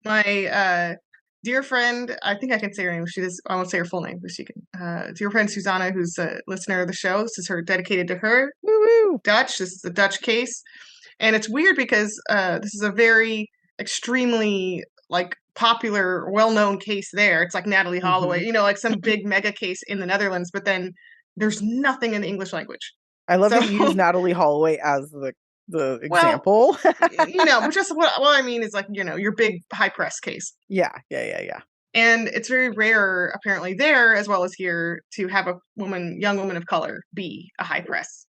My dear friend, I think I can say her name. I won't say her full name, but she can. Dear friend Susanna, who's a listener of the show. This is her dedicated to her. Woo-woo. Dutch. This is a Dutch case. And it's weird because this is a very extremely like popular, well-known case there. It's like Natalie Holloway, like some big mega case in the Netherlands, but then there's nothing in the English language. I love that you use Natalie Holloway as the example. But just what I mean is like, your big high press case. Yeah. And it's very rare, apparently, there as well as here, to have a young woman of color be a high press,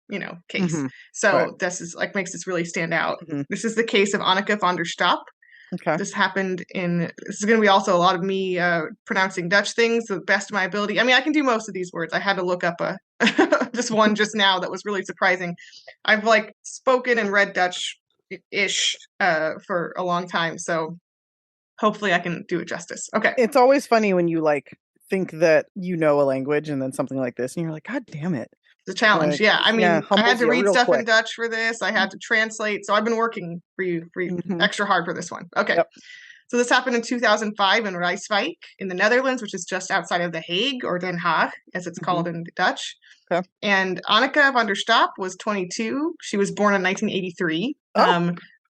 case. So this is like makes this really stand out. This is the case of Anneke van der Stap. Okay. This is going to be also a lot of me pronouncing Dutch things to the best of my ability. I mean, I can do most of these words. I had to look up just one just now that was really surprising. I've like spoken and read Dutch-ish for a long time, so hopefully I can do it justice. Okay. It's always funny when you like think that you know a language and then something like this and you're like, God damn it. It's a challenge. Like, I mean, I had to read stuff in Dutch for this. I had to translate. So I've been working for you extra hard for this one. Okay. Yep. So this happened in 2005 in Rijswijk in the Netherlands, which is just outside of The Hague, or Den Haag, as it's called in Dutch. Okay. And Anneke van der Stap was 22. She was born in 1983.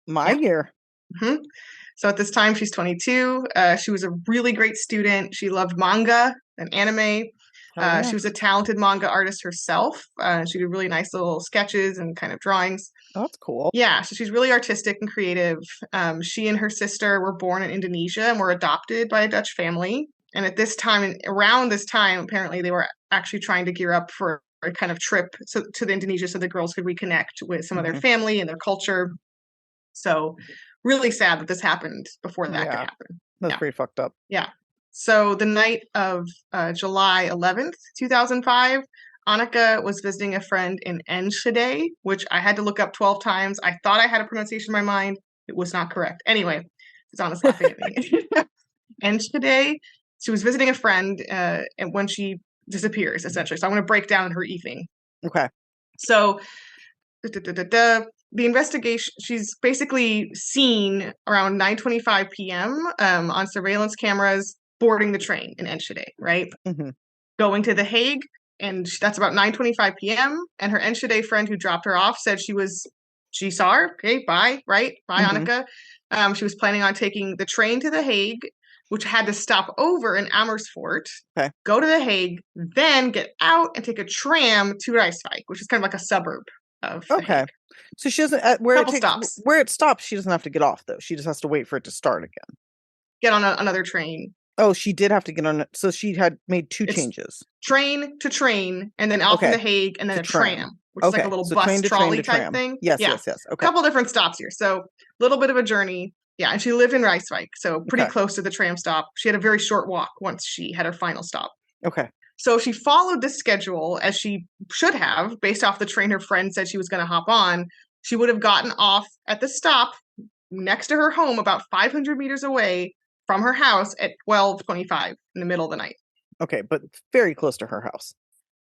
My year. So at this time, she's 22. She was a really great student. She loved manga and anime. She was a talented manga artist herself. She did really nice little sketches and kind of drawings. Oh, that's cool. Yeah, so she's really artistic and creative. She and her sister were born in Indonesia and were adopted by a Dutch family. And at this time, around this time, apparently they were actually trying to gear up for a kind of trip to the Indonesia so the girls could reconnect with some of their family and their culture. So really sad that this happened before that could happen. That's pretty fucked up. Yeah. So the night of July 11th, 2005, Anneke was visiting a friend in Enschede, which I had to look up 12 times. I thought I had a pronunciation in my mind. It was not correct. Anyway, Susanna's laughing at me. Enschede. She was visiting a friend and when she disappears, essentially. So I'm going to break down her evening. Okay. So the investigation, she's basically seen around 9:25 p.m. On surveillance cameras boarding the train in Enschede, right? Going to The Hague, and that's about 9:25 p.m. And her Enschede friend who dropped her off said she saw her. Okay, bye, right? Bye, Anneke. She was planning on taking the train to The Hague, which had to stop over in Amersfoort, go to The Hague, then get out and take a tram to Rijswijk, which is kind of like a suburb of The Hague. So she doesn't where it stops. She doesn't have to get off though. She just has to wait for it to start again. Get on another train. Oh, she did have to get on it. So she had made two changes. Train to train, and then off in The Hague, and then a tram, which is like a little bus trolley type thing. Yes. Okay. A couple different stops here. So a little bit of a journey. Yeah, and she lived in Rijswijk, so pretty close to the tram stop. She had a very short walk once she had her final stop. Okay. So she followed the schedule as she should have, based off the train her friend said she was going to hop on. She would have gotten off at the stop next to her home, about 500 meters away from her house at 12:25 in the middle of the night. Okay, but very close to her house.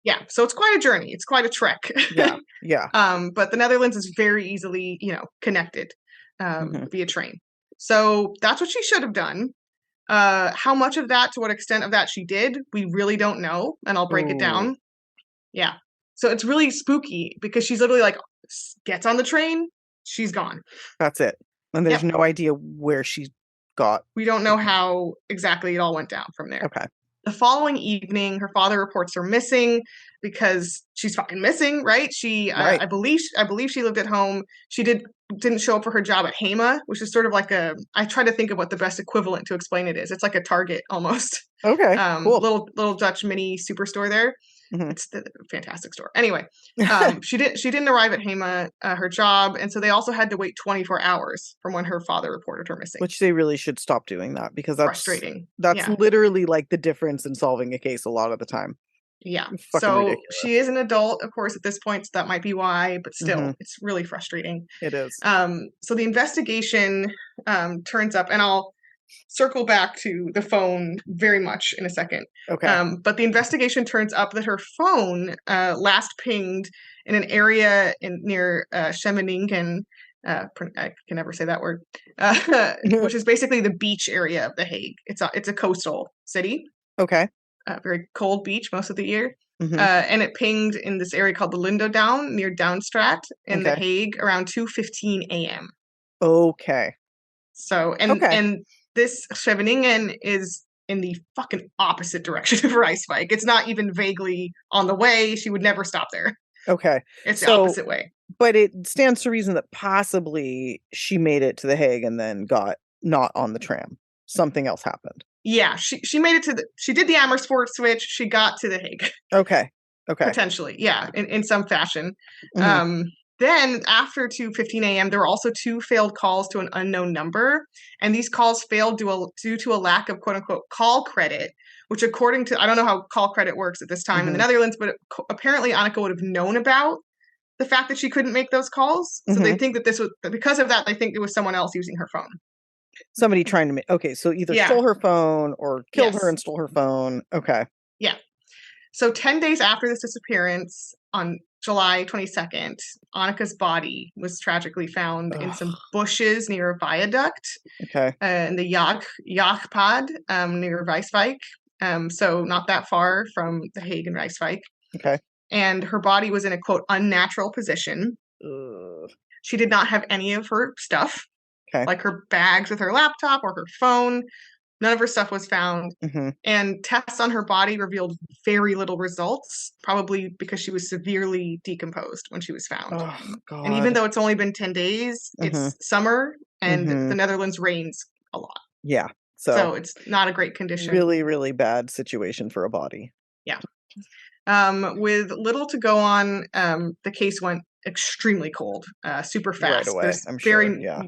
Yeah, so it's quite a journey. It's quite a trek. Yeah. But the Netherlands is very easily, connected via train. So that's what she should have done. How much of that, to what extent of that she did, we really don't know, and I'll break it down. Yeah. So it's really spooky because she's literally like, gets on the train, she's gone. That's it. And there's no idea where she got. We don't know how exactly it all went down from there. Okay. The following evening, her father reports her missing because she's fucking missing, right? Right. I believe she lived at home. She didn't show up for her job at HEMA, which is sort of like I try to think of what the best equivalent to explain it is. It's like a Target almost. Okay. Cool. Little Dutch mini superstore there. Mm-hmm. It's the fantastic store. Anyway, she didn't arrive at HEMA, her job, and so they also had to wait 24 hours from when her father reported her missing. Which they really should stop doing that, because that's frustrating. That's literally like the difference in solving a case a lot of the time. Yeah. So ridiculous. She is an adult, of course, at this point, so that might be why, but still, it's really frustrating. It is. So the investigation turns up, and I'll circle back to the phone very much in a second. Okay. But the investigation turns up that her phone last pinged in an area near Scheveningen. I can never say that word, which is basically the beach area of The Hague. It's a coastal city. Okay. Very cold beach most of the year. And it pinged in this area called the Lindodown near Downstraat in The Hague around 2:15 a.m. Okay. So, and this Scheveningen is in the fucking opposite direction of Rijswijk. It's not even vaguely on the way. She would never stop there. Okay. It's the opposite way. But it stands to reason that possibly she made it to The Hague and then got not on the tram. Something else happened. Yeah, she made it she did the Amersfoort switch. She got to The Hague. Okay. Potentially, yeah, in some fashion. Then after 2:15 a.m., there were also 2 failed calls to an unknown number. And these calls failed due to a lack of quote unquote call credit, which according to, I don't know how call credit works at this time in the Netherlands, but apparently Anneke would have known about the fact that she couldn't make those calls. So they think that because of that, they think it was someone else using her phone. Somebody trying to make, so either stole her phone or killed her and stole her phone. Okay. Yeah. So 10 days after this disappearance, on July 22nd, Anneke's body was tragically found in some bushes near a viaduct. Okay. In the Jaagpad near Rijswijk. So not that far from The Hague and Rijswijk. Okay. And her body was in a, quote, unnatural position. She did not have any of her stuff. Okay. Like her bags with her laptop or her phone. None of her stuff was found. And tests on her body revealed very little results, probably because she was severely decomposed when she was found. Oh, God. And even though it's only been 10 days, it's summer and the Netherlands rains a lot. Yeah. So it's not a great condition. Really, really bad situation for a body. Yeah. With little to go on, the case went extremely cold, super fast. Right away, There's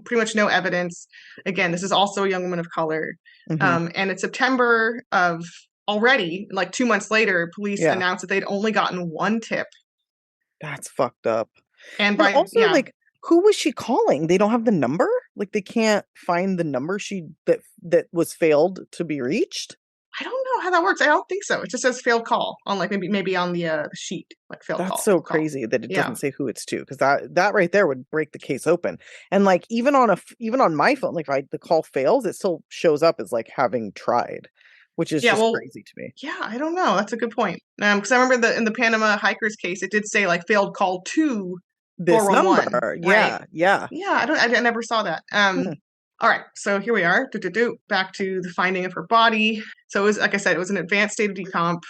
pretty much no evidence. Again, this is also a young woman of color. And in September of already, like 2 months later, police announced that they'd only gotten 1 tip. That's fucked up. And like, who was she calling? They don't have the number? Like, they can't find the number that was failed to be reached? I don't know how that works. I don't think so. It just says failed call on like maybe on the sheet, like failed call. That's so crazy that it doesn't say who it's to, because that right there would break the case open. And like even on my phone, like if the call fails, it still shows up as like having tried, which is just crazy to me. Yeah, I don't know. That's a good point. Because I remember in the Panama hikers case, it did say like failed call to this number. Right? Yeah. I never saw that. All right, so here we are. Back to the finding of her body. So it was, like I said, it was an advanced state of decomp.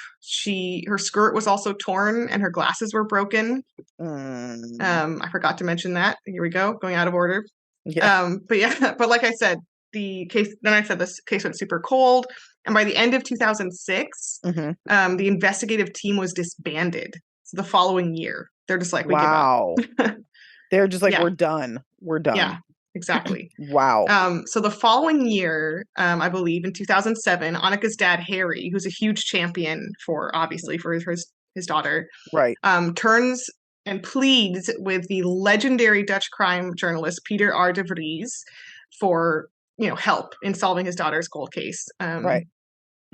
Her skirt was also torn and her glasses were broken. I forgot to mention that. Here we go, going out of order. Yeah. But like I said, this case went super cold. And by the end of 2006, the investigative team was disbanded. So the following year, they're just like, we give up. They're just like, we're done. Yeah. Exactly. Wow. So the following year, I believe in 2007, Anneke's dad, Harry, who's a huge champion for his daughter, right, turns and pleads with the legendary Dutch crime journalist Peter R. de Vries for help in solving his daughter's cold case. Right.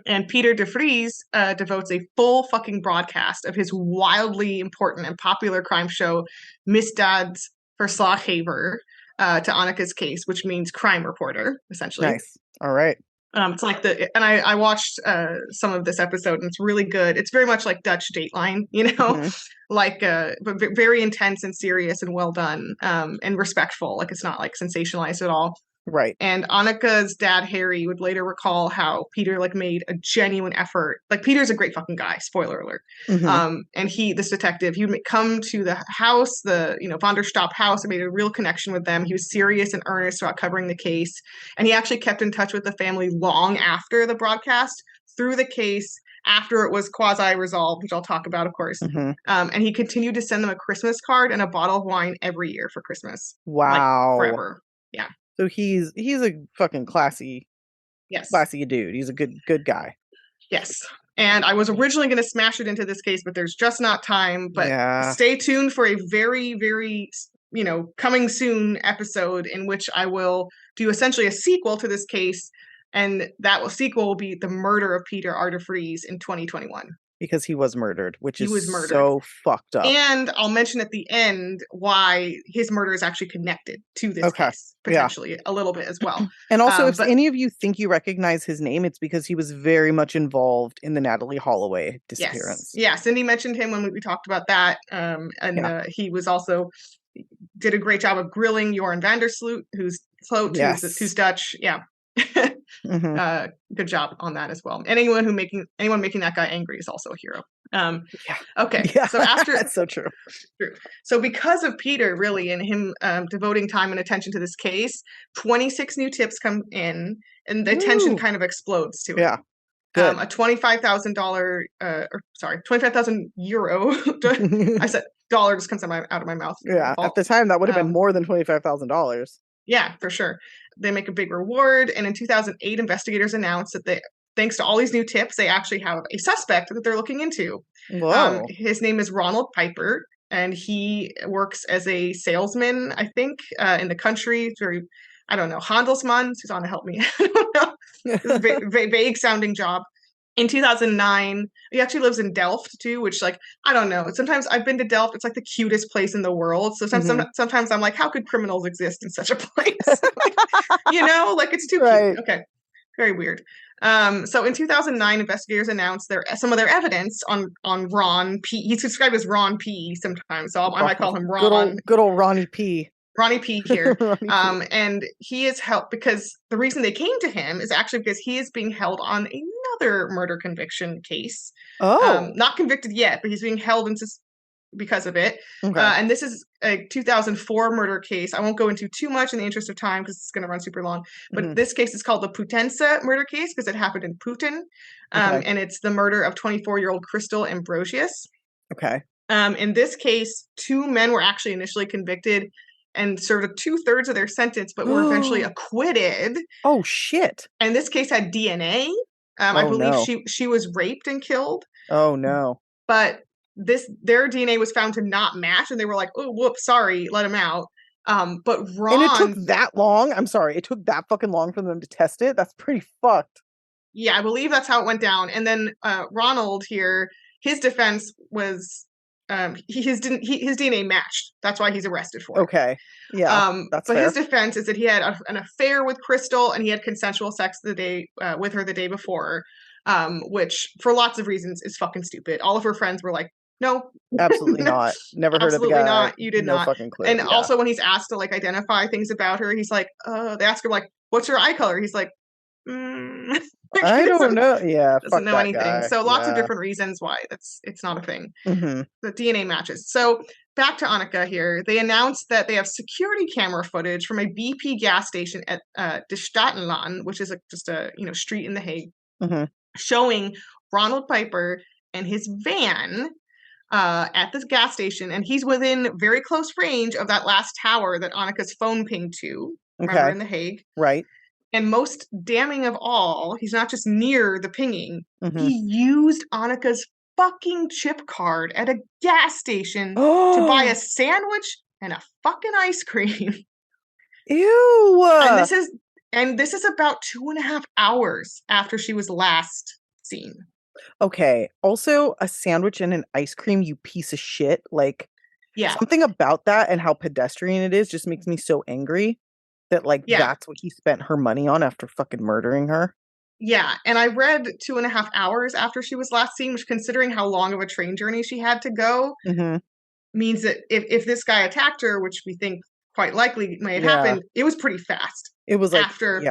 And Peter de Vries devotes a full fucking broadcast of his wildly important and popular crime show, Misdaad's Verslaggever, to Anneke's case, which means crime reporter, essentially. Nice. All right. It's like I watched some of this episode, and it's really good. It's very much like Dutch Dateline, like but very intense and serious and well done, and respectful. Like it's not like sensationalized at all. Right. And Anneke's dad, Harry, would later recall how Peter made a genuine effort. Like Peter's a great fucking guy, spoiler alert. And this detective, he would come to the house, the Van der Stap house, and made a real connection with them. He was serious and earnest about covering the case. And he actually kept in touch with the family long after the broadcast, through the case, after it was quasi-resolved, which I'll talk about, of course. And he continued to send them a Christmas card and a bottle of wine every year for Christmas. Wow. Like, forever. Yeah. So he's a fucking classy dude. He's a good guy. Yes. And I was originally going to smash it into this case, but there's just not time. But stay tuned for a very, very, coming soon episode in which I will do essentially a sequel to this case. And that sequel will be The Murder of Peter R. de Vries in 2021. Because he was murdered, which is so fucked up. And I'll mention at the end why his murder is actually connected to this case, potentially a little bit as well. And also, if any of you think you recognize his name, it's because he was very much involved in the Natalie Holloway disappearance. Yes. Yeah, Cindy mentioned him when we talked about that. He was also did a great job of grilling Joran van der Sloot, who's Dutch. Yeah. Good job on that as well. And anyone making that guy angry is also a hero. Okay. Yeah, so after that's so true. So because of Peter really and him devoting time and attention to this case, 26 new tips come in, and the attention kind of explodes to it. Yeah. Good. A $25,000 €25,000. I said dollar just comes out of my mouth. Yeah. At the time, that would have been more than $25,000. Yeah, for sure. They make a big reward. And in 2008, investigators announced that thanks to all these new tips, they actually have a suspect that they're looking into. Whoa. His name is Ronald Piper, and he works as a salesman, I think, in the country. It's very, I don't know, Handelsman. Susanna, help me. I don't know. It's a vague sounding job. In 2009, he actually lives in Delft too, which I don't know. Sometimes I've been to Delft. It's like the cutest place in the world. So sometimes I'm like, how could criminals exist in such a place? It's too cute. Okay. Very weird. So in 2009, investigators announced some of their evidence on Ron P. He's described as Ron P. sometimes. So I might call him Ron. Good old Ronnie P. Ronnie P here. And he is held because the reason they came to him is actually because he is being held on another murder conviction case. Not convicted yet, but he's being held because of it. Okay. And this is a 2004 murder case. I won't go into too much in the interest of time because it's going to run super long. But this case is called the Putense murder case because it happened in Putin. And it's the murder of 24-year-old Crystal Ambrosius. Okay. In this case, 2 men were actually initially convicted and served 2/3 of their sentence, but were eventually acquitted. Oh, shit. And this case had DNA. I believe she was raped and killed. Oh, no. But their DNA was found to not match, and they were like, oh, whoops, sorry, let him out. But Ron... And it took that long? I'm sorry, it took that fucking long for them to test it? That's pretty fucked. Yeah, I believe that's how it went down. And then Ronald here, his defense was... his DNA matched. That's why he's arrested for it. Okay. Yeah. That's but fair. His defense is that he had an affair with Crystal and he had consensual sex with her the day before, which for lots of reasons is fucking stupid. All of her friends were like, no, absolutely not. Never heard of the guy. Absolutely not. You did not. Fucking clue. And also when he's asked to identify things about her, he's like, they ask him what's your eye color? He's like, I don't know. Yeah, doesn't know anything. Guy. So lots of different reasons why it's not a thing. The DNA matches. So back to Anneke here. They announced that they have security camera footage from a BP gas station at De Statenlaan, which is just a street in The Hague, showing Ronald Piper and his van at this gas station, and he's within very close range of that last tower that Anneke's phone pinged to. remember, in The Hague. Right. And most damning of all, he's not just near the pinging, he used Anneke's fucking chip card at a gas station to buy a sandwich and a fucking ice cream. Ew. And this is about 2.5 hours after she was last seen. Okay. Also, a sandwich and an ice cream, you piece of shit. Like, yeah, something about that and how pedestrian it is just makes me so angry that, like, that's what he spent her money on after fucking murdering her. Yeah, and I read 2.5 hours after she was last seen, which, considering how long of a train journey she had to go, means that if this guy attacked her, which we think quite likely may have happened, it was pretty fast. It was like, after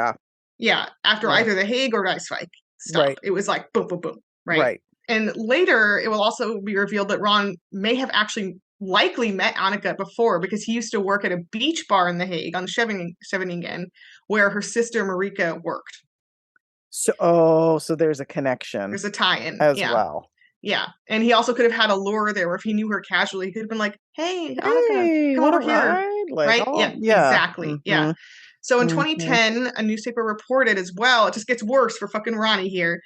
either The Hague or Rijswijk stopped. Right. It was like boom, boom, boom. Right. And later, it will also be revealed that Ron may have actually likely met Anneke before, because he used to work at a beach bar in The Hague on Scheveningen, where her sister Marika worked. So there's a connection. There's a tie-in as well. Yeah, and he also could have had a lure there, where if he knew her casually, he could have been like, "Hey, Anneke, come over here." Like, right? Exactly. Yeah. So in 2010, a newspaper reported as well. It just gets worse for fucking Ronnie here.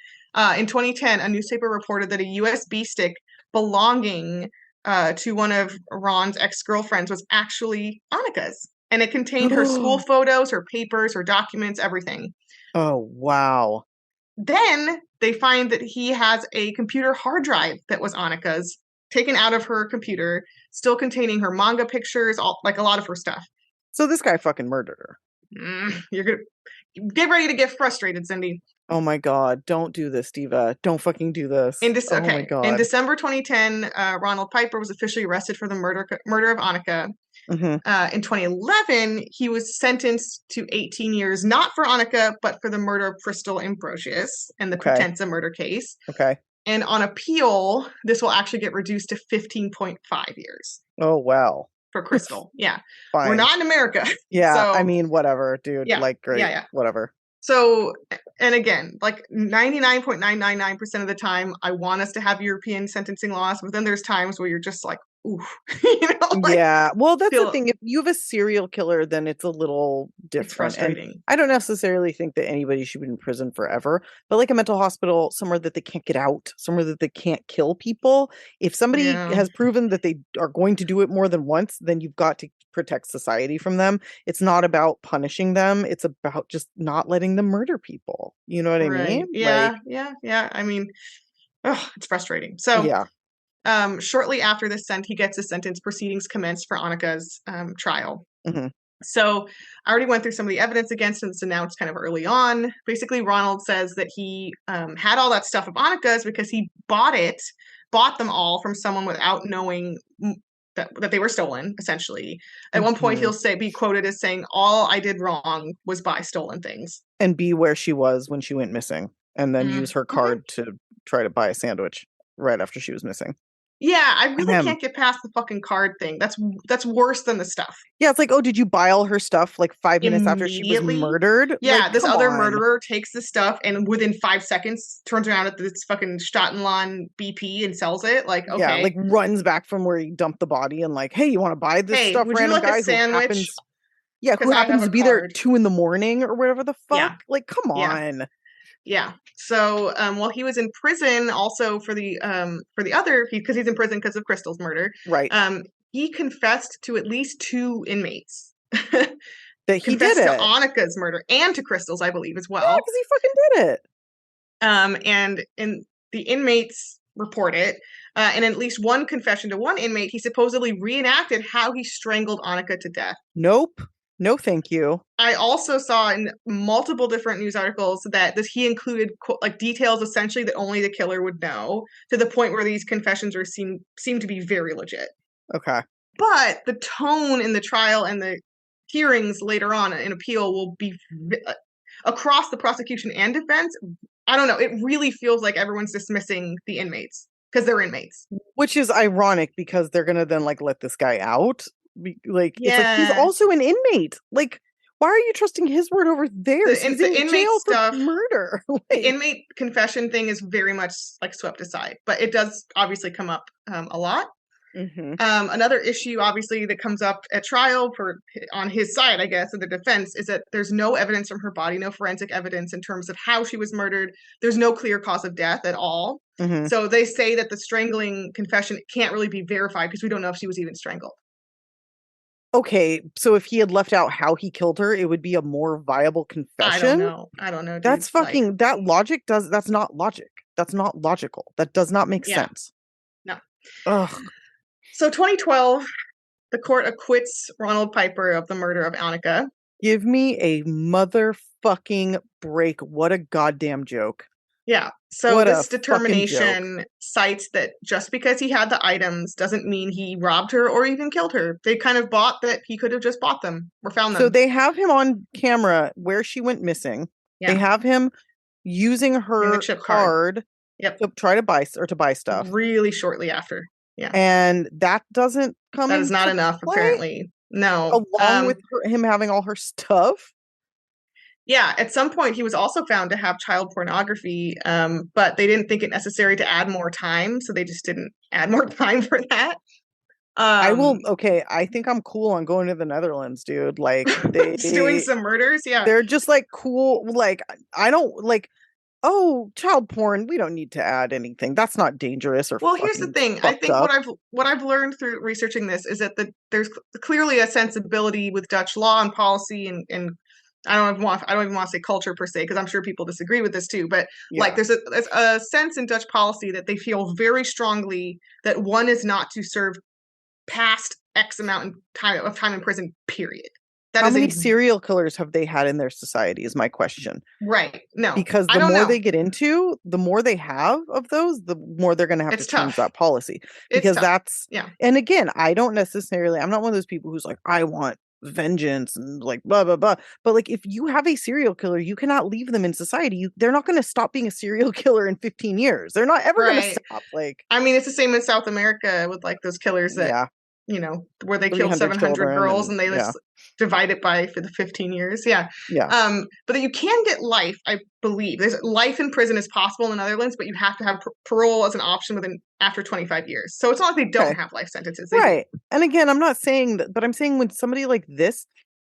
In 2010, a newspaper reported that a USB stick belonging to one of Ron's ex-girlfriends was actually Anneke's. And it contained her school photos, her papers, her documents, everything. Oh, wow. Then they find that he has a computer hard drive that was Anneke's, taken out of her computer, still containing her manga pictures, like a lot of her stuff. So this guy fucking murdered her. You're gonna get ready to get frustrated, Cindy. Oh my God, don't do this, Diva. Don't fucking do this. Oh my God. In December 2010, Ronald Piper was officially arrested for the murder of Anneke. In 2011, he was sentenced to 18 years, not for Anneke, but for the murder of Crystal Ambrosius and the Potenza murder case. Okay. And on appeal, this will actually get reduced to 15.5 years. Oh, wow. For Crystal. Yeah. Fine. We're not in America. Yeah. So, I mean, whatever, dude. Yeah, like, great. Yeah. Whatever. So, and again, like 99.999% of the time, I want us to have European sentencing laws, but then there's times where you're just like, ooh. Yeah. Well, that's the thing. If you have a serial killer, then it's a little different. It's frustrating. And I don't necessarily think that anybody should be in prison forever, but like a mental hospital, somewhere that they can't get out, somewhere that they can't kill people. If somebody has proven that they are going to do it more than once, then you've got to protect society from them. It's not about punishing them. It's about just not letting them murder people. You know what I mean? Yeah. Yeah. I mean, it's frustrating. So shortly after this he gets a sentence, proceedings commenced for Anneke's trial. So I already went through some of the evidence against him, so now it's kind of early on. Basically, Ronald says that he had all that stuff of Anneke's because he bought them all from someone without knowing that they were stolen, essentially. At one point, he'll be quoted as saying, "All I did wrong was buy stolen things." And be where she was when she went missing, and then use her card to try to buy a sandwich right after she was missing. Yeah, I really can't get past the fucking card thing. That's worse than the stuff. Yeah, it's like, oh, did you buy all her stuff like 5 minutes after she was murdered? Yeah, like, this other murderer takes the stuff and within 5 seconds turns around at this fucking Stottenlawn BP and sells it. Like, okay. Yeah, like runs back from where he dumped the body and like, hey, you want to buy this stuff? Would random you like guy a sandwich? who happens to be there at 2 a.m. or whatever the fuck? Yeah. Like, come on. Yeah. So while he was in prison, also for the other, because he's in prison because of Crystal's murder, right? He confessed to at least 2 inmates. That he confessed did it to Anneke's murder and to Crystal's, I believe, as well. Yeah, because he fucking did it. And the inmates report it. And in at least one confession to one inmate, he supposedly reenacted how he strangled Anneke to death. Nope. No, thank you. I also saw in multiple different news articles that he included like details essentially that only the killer would know, to the point where these confessions seem to be very legit. Okay. But the tone in the trial and the hearings later on in appeal will be across the prosecution and defense. I don't know. It really feels like everyone's dismissing the inmates because they're inmates. Which is ironic because they're going to then like let this guy out. It's like he's also an inmate. Like, why are you trusting his word over theirs? He's in jail for murder. The inmate confession thing is very much like swept aside, but it does obviously come up a lot. Another issue, obviously, that comes up at trial on his side, I guess, of the defense, is that there's no evidence from her body, no forensic evidence in terms of how she was murdered. There's no clear cause of death at all. So they say that the strangling confession can't really be verified because we don't know if she was even strangled. Okay, so if he had left out how he killed her, it would be a more viable confession? I don't know, dude. That's fucking, that's not logic. That's not logical. That does not make sense. No. Ugh. So 2012, the court acquits Ronald Piper of the murder of Anneke. Give me a motherfucking break. What a goddamn joke. Yeah. So this determination cites that just because he had the items doesn't mean he robbed her or even killed her. They kind of bought that he could have just bought them or found them. So they have him on camera where she went missing. Yeah. They have him using her chip card to try to buy stuff. Really shortly after. Yeah. And that doesn't come That is not enough, apparently. No. Along with him having all her stuff. Yeah, at some point he was also found to have child pornography, but they didn't think it necessary to add more time, so they just didn't add more time for that. I think I'm cool on going to the Netherlands, dude. Like, doing some murders, yeah. They're just like cool, like, I don't, like, oh, child porn, we don't need to add anything. That's not dangerous or here's the thing. I think what I've learned through researching this is that there's clearly a sensibility with Dutch law and policy and I don't even want to say culture per se, because I'm sure people disagree with this too. But like, there's a sense in Dutch policy that they feel very strongly that one is not to serve past X amount of time in prison. Period. How many serial killers have they had in their society? Is my question. Right. No, because the more they get into, the more they have of those, the more they're going to have to change that policy. Because that's And again, I'm not one of those people who's like, I want vengeance and like blah blah blah, but like, if you have a serial killer, you cannot leave them in society. They're not going to stop being a serial killer in 15 years. They're not ever going to stop. Like, I mean, it's the same in South America with like those killers that where they killed 700 girls and they just divide it by for the 15 years. But that you can get life, I believe. There's life in prison is possible in the Netherlands, but you have to have parole as an option after 25 years. So it's not like they don't have life sentences. Right. And again, I'm not saying that, but I'm saying when somebody like this,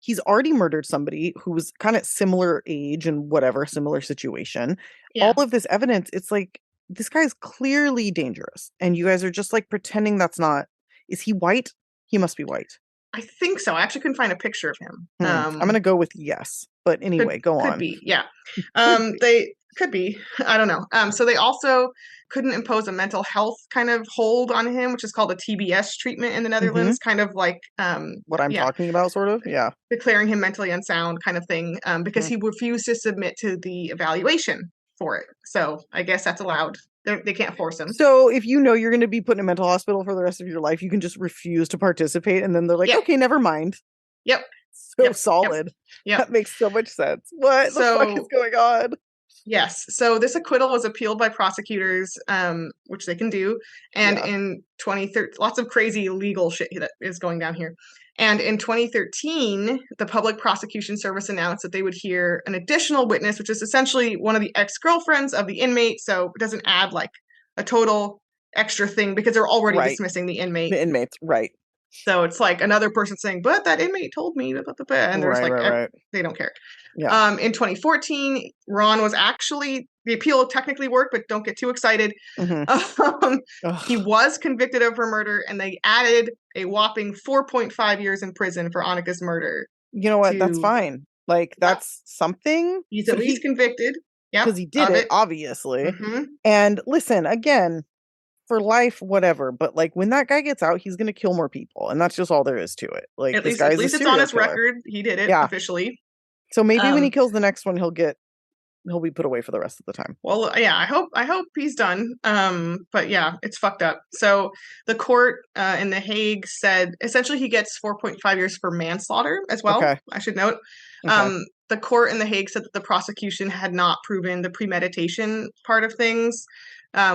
he's already murdered somebody who was kind of similar age and whatever, similar situation. All of this evidence, it's like, this guy's clearly dangerous. And you guys are just like pretending that's not. Is he white? He must be white. I think so. I actually couldn't find a picture of him. I'm going to go with yes. But anyway, go on. Could be, yeah. They could be. I don't know. So they also couldn't impose a mental health kind of hold on him, which is called a TBS treatment in the Netherlands, kind of like what I'm talking about, sort of. Yeah. Declaring him mentally unsound kind of thing, because he refused to submit to the evaluation for it. So I guess that's allowed. They can't force him. So if you know you're going to be put in a mental hospital for the rest of your life, you can just refuse to participate. And then they're like, okay, never mind. Yep. So solid. Yep. That makes so much sense. What the fuck is going on? Yes. So this acquittal was appealed by prosecutors, which they can do. And in 2013, lots of crazy legal shit that is going down here. And in 2013, the Public Prosecution Service announced that they would hear an additional witness, which is essentially one of the ex-girlfriends of the inmate. So it doesn't add like a total extra thing because they're already dismissing the inmate. The inmates, right. So it's like another person saying, but that inmate told me, and there's they don't care. Yeah. In 2014, Ron was actually, the appeal technically worked, but don't get too excited. He was convicted of her murder, and they added a whopping 4.5 years in prison for Anneke's murder. You know what? That's fine. Like, that's something. He's at least convicted. Yeah. Because he did it, obviously. And listen, again, for life, whatever. But like, when that guy gets out, he's going to kill more people. And that's just all there is to it. Like, at least it's on his record. He did it officially. So maybe when he kills the next one, he'll be put away for the rest of the time. Well, yeah, I hope he's done. But yeah, it's fucked up. So the court in The Hague said essentially he gets 4.5 years for manslaughter as well. Okay. I should note. The court in The Hague said that the prosecution had not proven the premeditation part of things,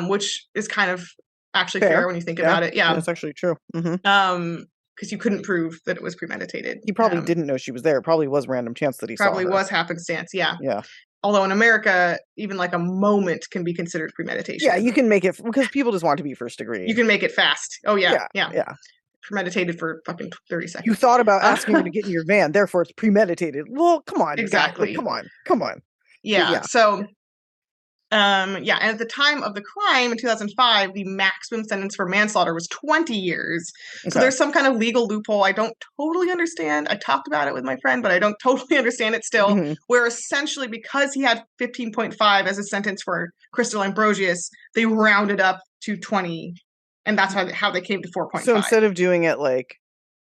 which is kind of actually fair when you think about it. Yeah, that's actually true. Because you couldn't prove that it was premeditated. He probably didn't know she was there. It probably was random chance that he probably saw her. Was happenstance. Yeah. Yeah. although in America, even like a moment can be considered premeditation. Yeah, you can make it because people just want to be first degree. You can make it fast. Oh yeah. Yeah. Premeditated for fucking 30 seconds. You thought about asking her to get in your van, therefore it's premeditated. Well, come on. Exactly. God, come on. Yeah. So, and at the time of the crime in 2005, the maximum sentence for manslaughter was 20 years. Okay. So there's some kind of legal loophole I don't totally understand. I talked about it with my friend, but I don't totally understand it still, where essentially because he had 15.5 as a sentence for Crystal Ambrosius, they rounded up to 20. And that's how they came to 4.5. So instead of doing it like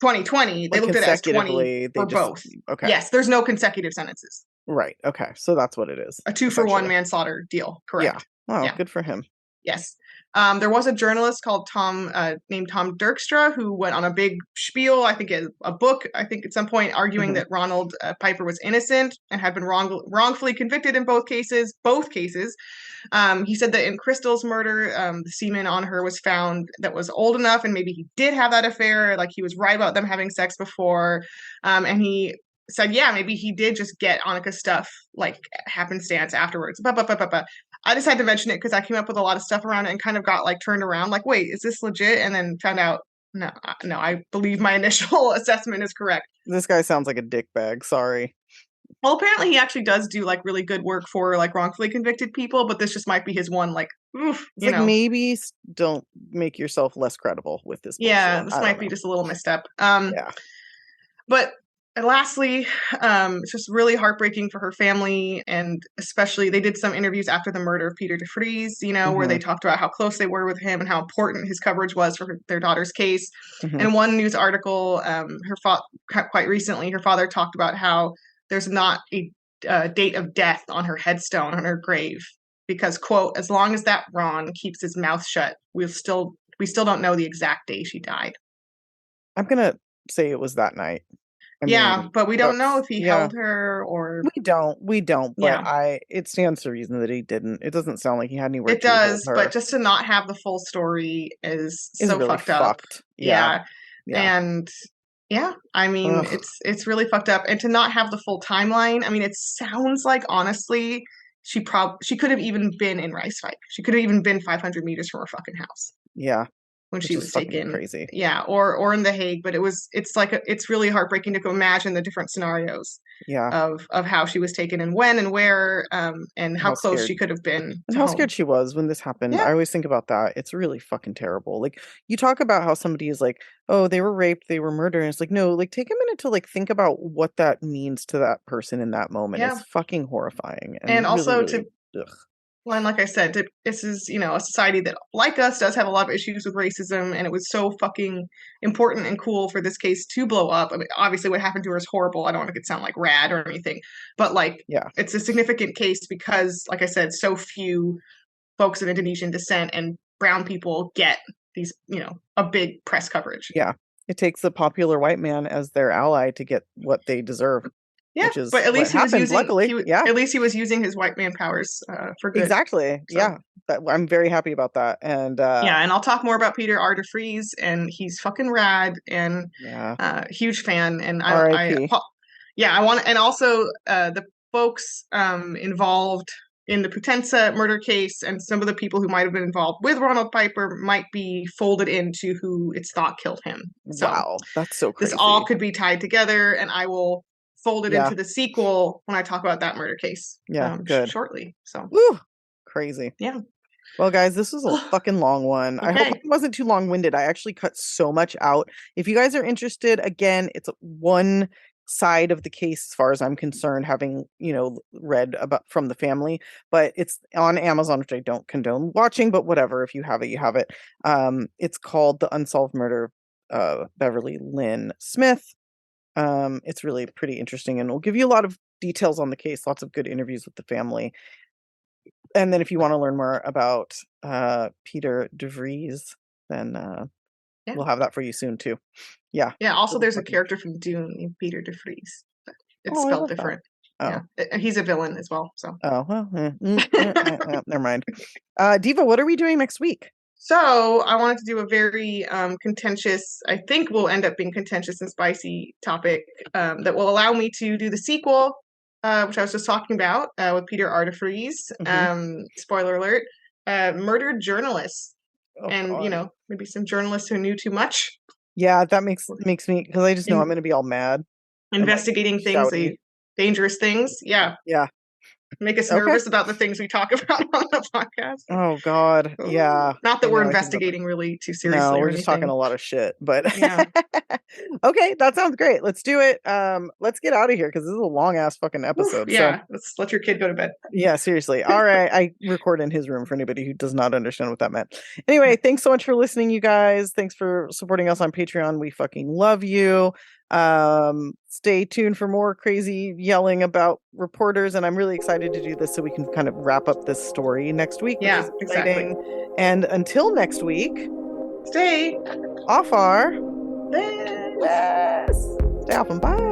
2020, they looked at it as 20 for both. Okay. Yes, there's no consecutive sentences. Right. Okay. So that's what it is. A 2-for-1 manslaughter deal. Correct. Yeah. Oh, good for him. Yes. There was a journalist called named Tom Dirkstra who went on a big spiel, I think a book, I think at some point arguing that Ronald Piper was innocent and had been wrongfully convicted in both cases. He said that in Crystal's murder, the semen on her was found that was old enough, and maybe he did have that affair. Like he was right about them having sex before. And he said, yeah, maybe he did just get Anneke stuff like happenstance afterwards. I just had to mention it because I came up with a lot of stuff around it and kind of got like turned around. Like, wait, is this legit? And then found out, no, I believe my initial assessment is correct. This guy sounds like a dickbag. Sorry. Well, apparently he actually does do like really good work for like wrongfully convicted people, but this just might be his one like, oof, you know. Maybe don't make yourself less credible with this. Yeah, this might be just a little misstep. But lastly, it's just really heartbreaking for her family, and especially they did some interviews after the murder of Peter DeVries, where they talked about how close they were with him and how important his coverage was for their daughter's case. And one news article, quite recently, her father talked about how there's not a date of death on her headstone on her grave because, quote, as long as that Ron keeps his mouth shut, we still don't know the exact day she died. I'm gonna say it was that night. I mean, but we don't know if he held her or we don't. But it stands to reason that he didn't. It doesn't sound like he had anywhere. It does, but just to not have the full story is so really fucked up. Yeah. And I mean, it's really fucked up, and to not have the full timeline. I mean, it sounds like honestly, she could have even been in Ricefike. She could have even been 500 meters from her fucking house. Yeah. When she was taken, crazy. Yeah, or in The Hague, but it's really heartbreaking to imagine the different scenarios. Yeah. Of how she was taken and when and where, and how close she could have been. And how scared she was when this happened. Yeah. I always think about that. It's really fucking terrible. Like you talk about how somebody is like, oh, they were raped, they were murdered. And it's like, no, like take a minute to like think about what that means to that person in that moment. Yeah. It's fucking horrifying. And really, also really, Well, and like I said, this is, a society that, like us, does have a lot of issues with racism, and it was so fucking important and cool for this case to blow up. I mean, obviously, what happened to her is horrible. I don't want to make it sound like rad or anything, but it's a significant case because, like I said, so few folks of Indonesian descent and brown people get these, a big press coverage. Yeah, it takes a popular white man as their ally to get what they deserve. Yeah, but at least at least he was using his white man powers for good. Exactly. So. Yeah, I'm very happy about that. And and I'll talk more about Peter R. DeVries, and he's fucking rad and huge fan. And I want, and also the folks involved in the Putensa murder case and some of the people who might have been involved with Ronald Piper might be folded into who it's thought killed him. So wow, that's so crazy. This all could be tied together, and I will fold it into the sequel when I talk about that murder case. Good. Shortly. So crazy. Yeah. Well, guys, this was a fucking long one. Okay. I hope it wasn't too long-winded. I actually cut so much out. If you guys are interested, again, it's one side of the case as far as I'm concerned, having read about from the family, but it's on Amazon, which I don't condone watching, but whatever. If you have it, you have it. It's called The Unsolved Murder of Beverly Lyn Smith. It's really pretty interesting, and we'll give you a lot of details on the case, lots of good interviews with the family. And then if you want to learn more about Peter DeVries, then we'll have that for you soon too. Yeah. Yeah. Also, there's a character from Dune named Peter DeVries. It's spelled different. Oh. Yeah. He's a villain as well. So. Oh well. Never mind. Diva, what are we doing next week? So I wanted to do a very contentious, I think will end up being contentious and spicy topic that will allow me to do the sequel which I was just talking about with Peter Artefries. Spoiler alert. Murdered journalists. God. Maybe some journalists who knew too much. Yeah, that makes me, because I just know I'm going to be all mad. Investigating things, dangerous things. Yeah. Yeah. Make us nervous about the things we talk about on the podcast. Oh God, yeah. Not that we're investigating really too seriously. No, we're just talking a lot of shit. But yeah. Okay, that sounds great. Let's do it. Let's get out of here because this is a long ass fucking episode. Yeah, let's let your kid go to bed. Yeah, seriously. All right, I record in his room for anybody who does not understand what that meant. Anyway, thanks so much for listening, you guys. Thanks for supporting us on Patreon. We fucking love you. Stay tuned for more crazy yelling about reporters, and I'm really excited to do this so we can kind of wrap up this story next week. Yeah, exactly. And until next week, stay off our best. Stay off and bye.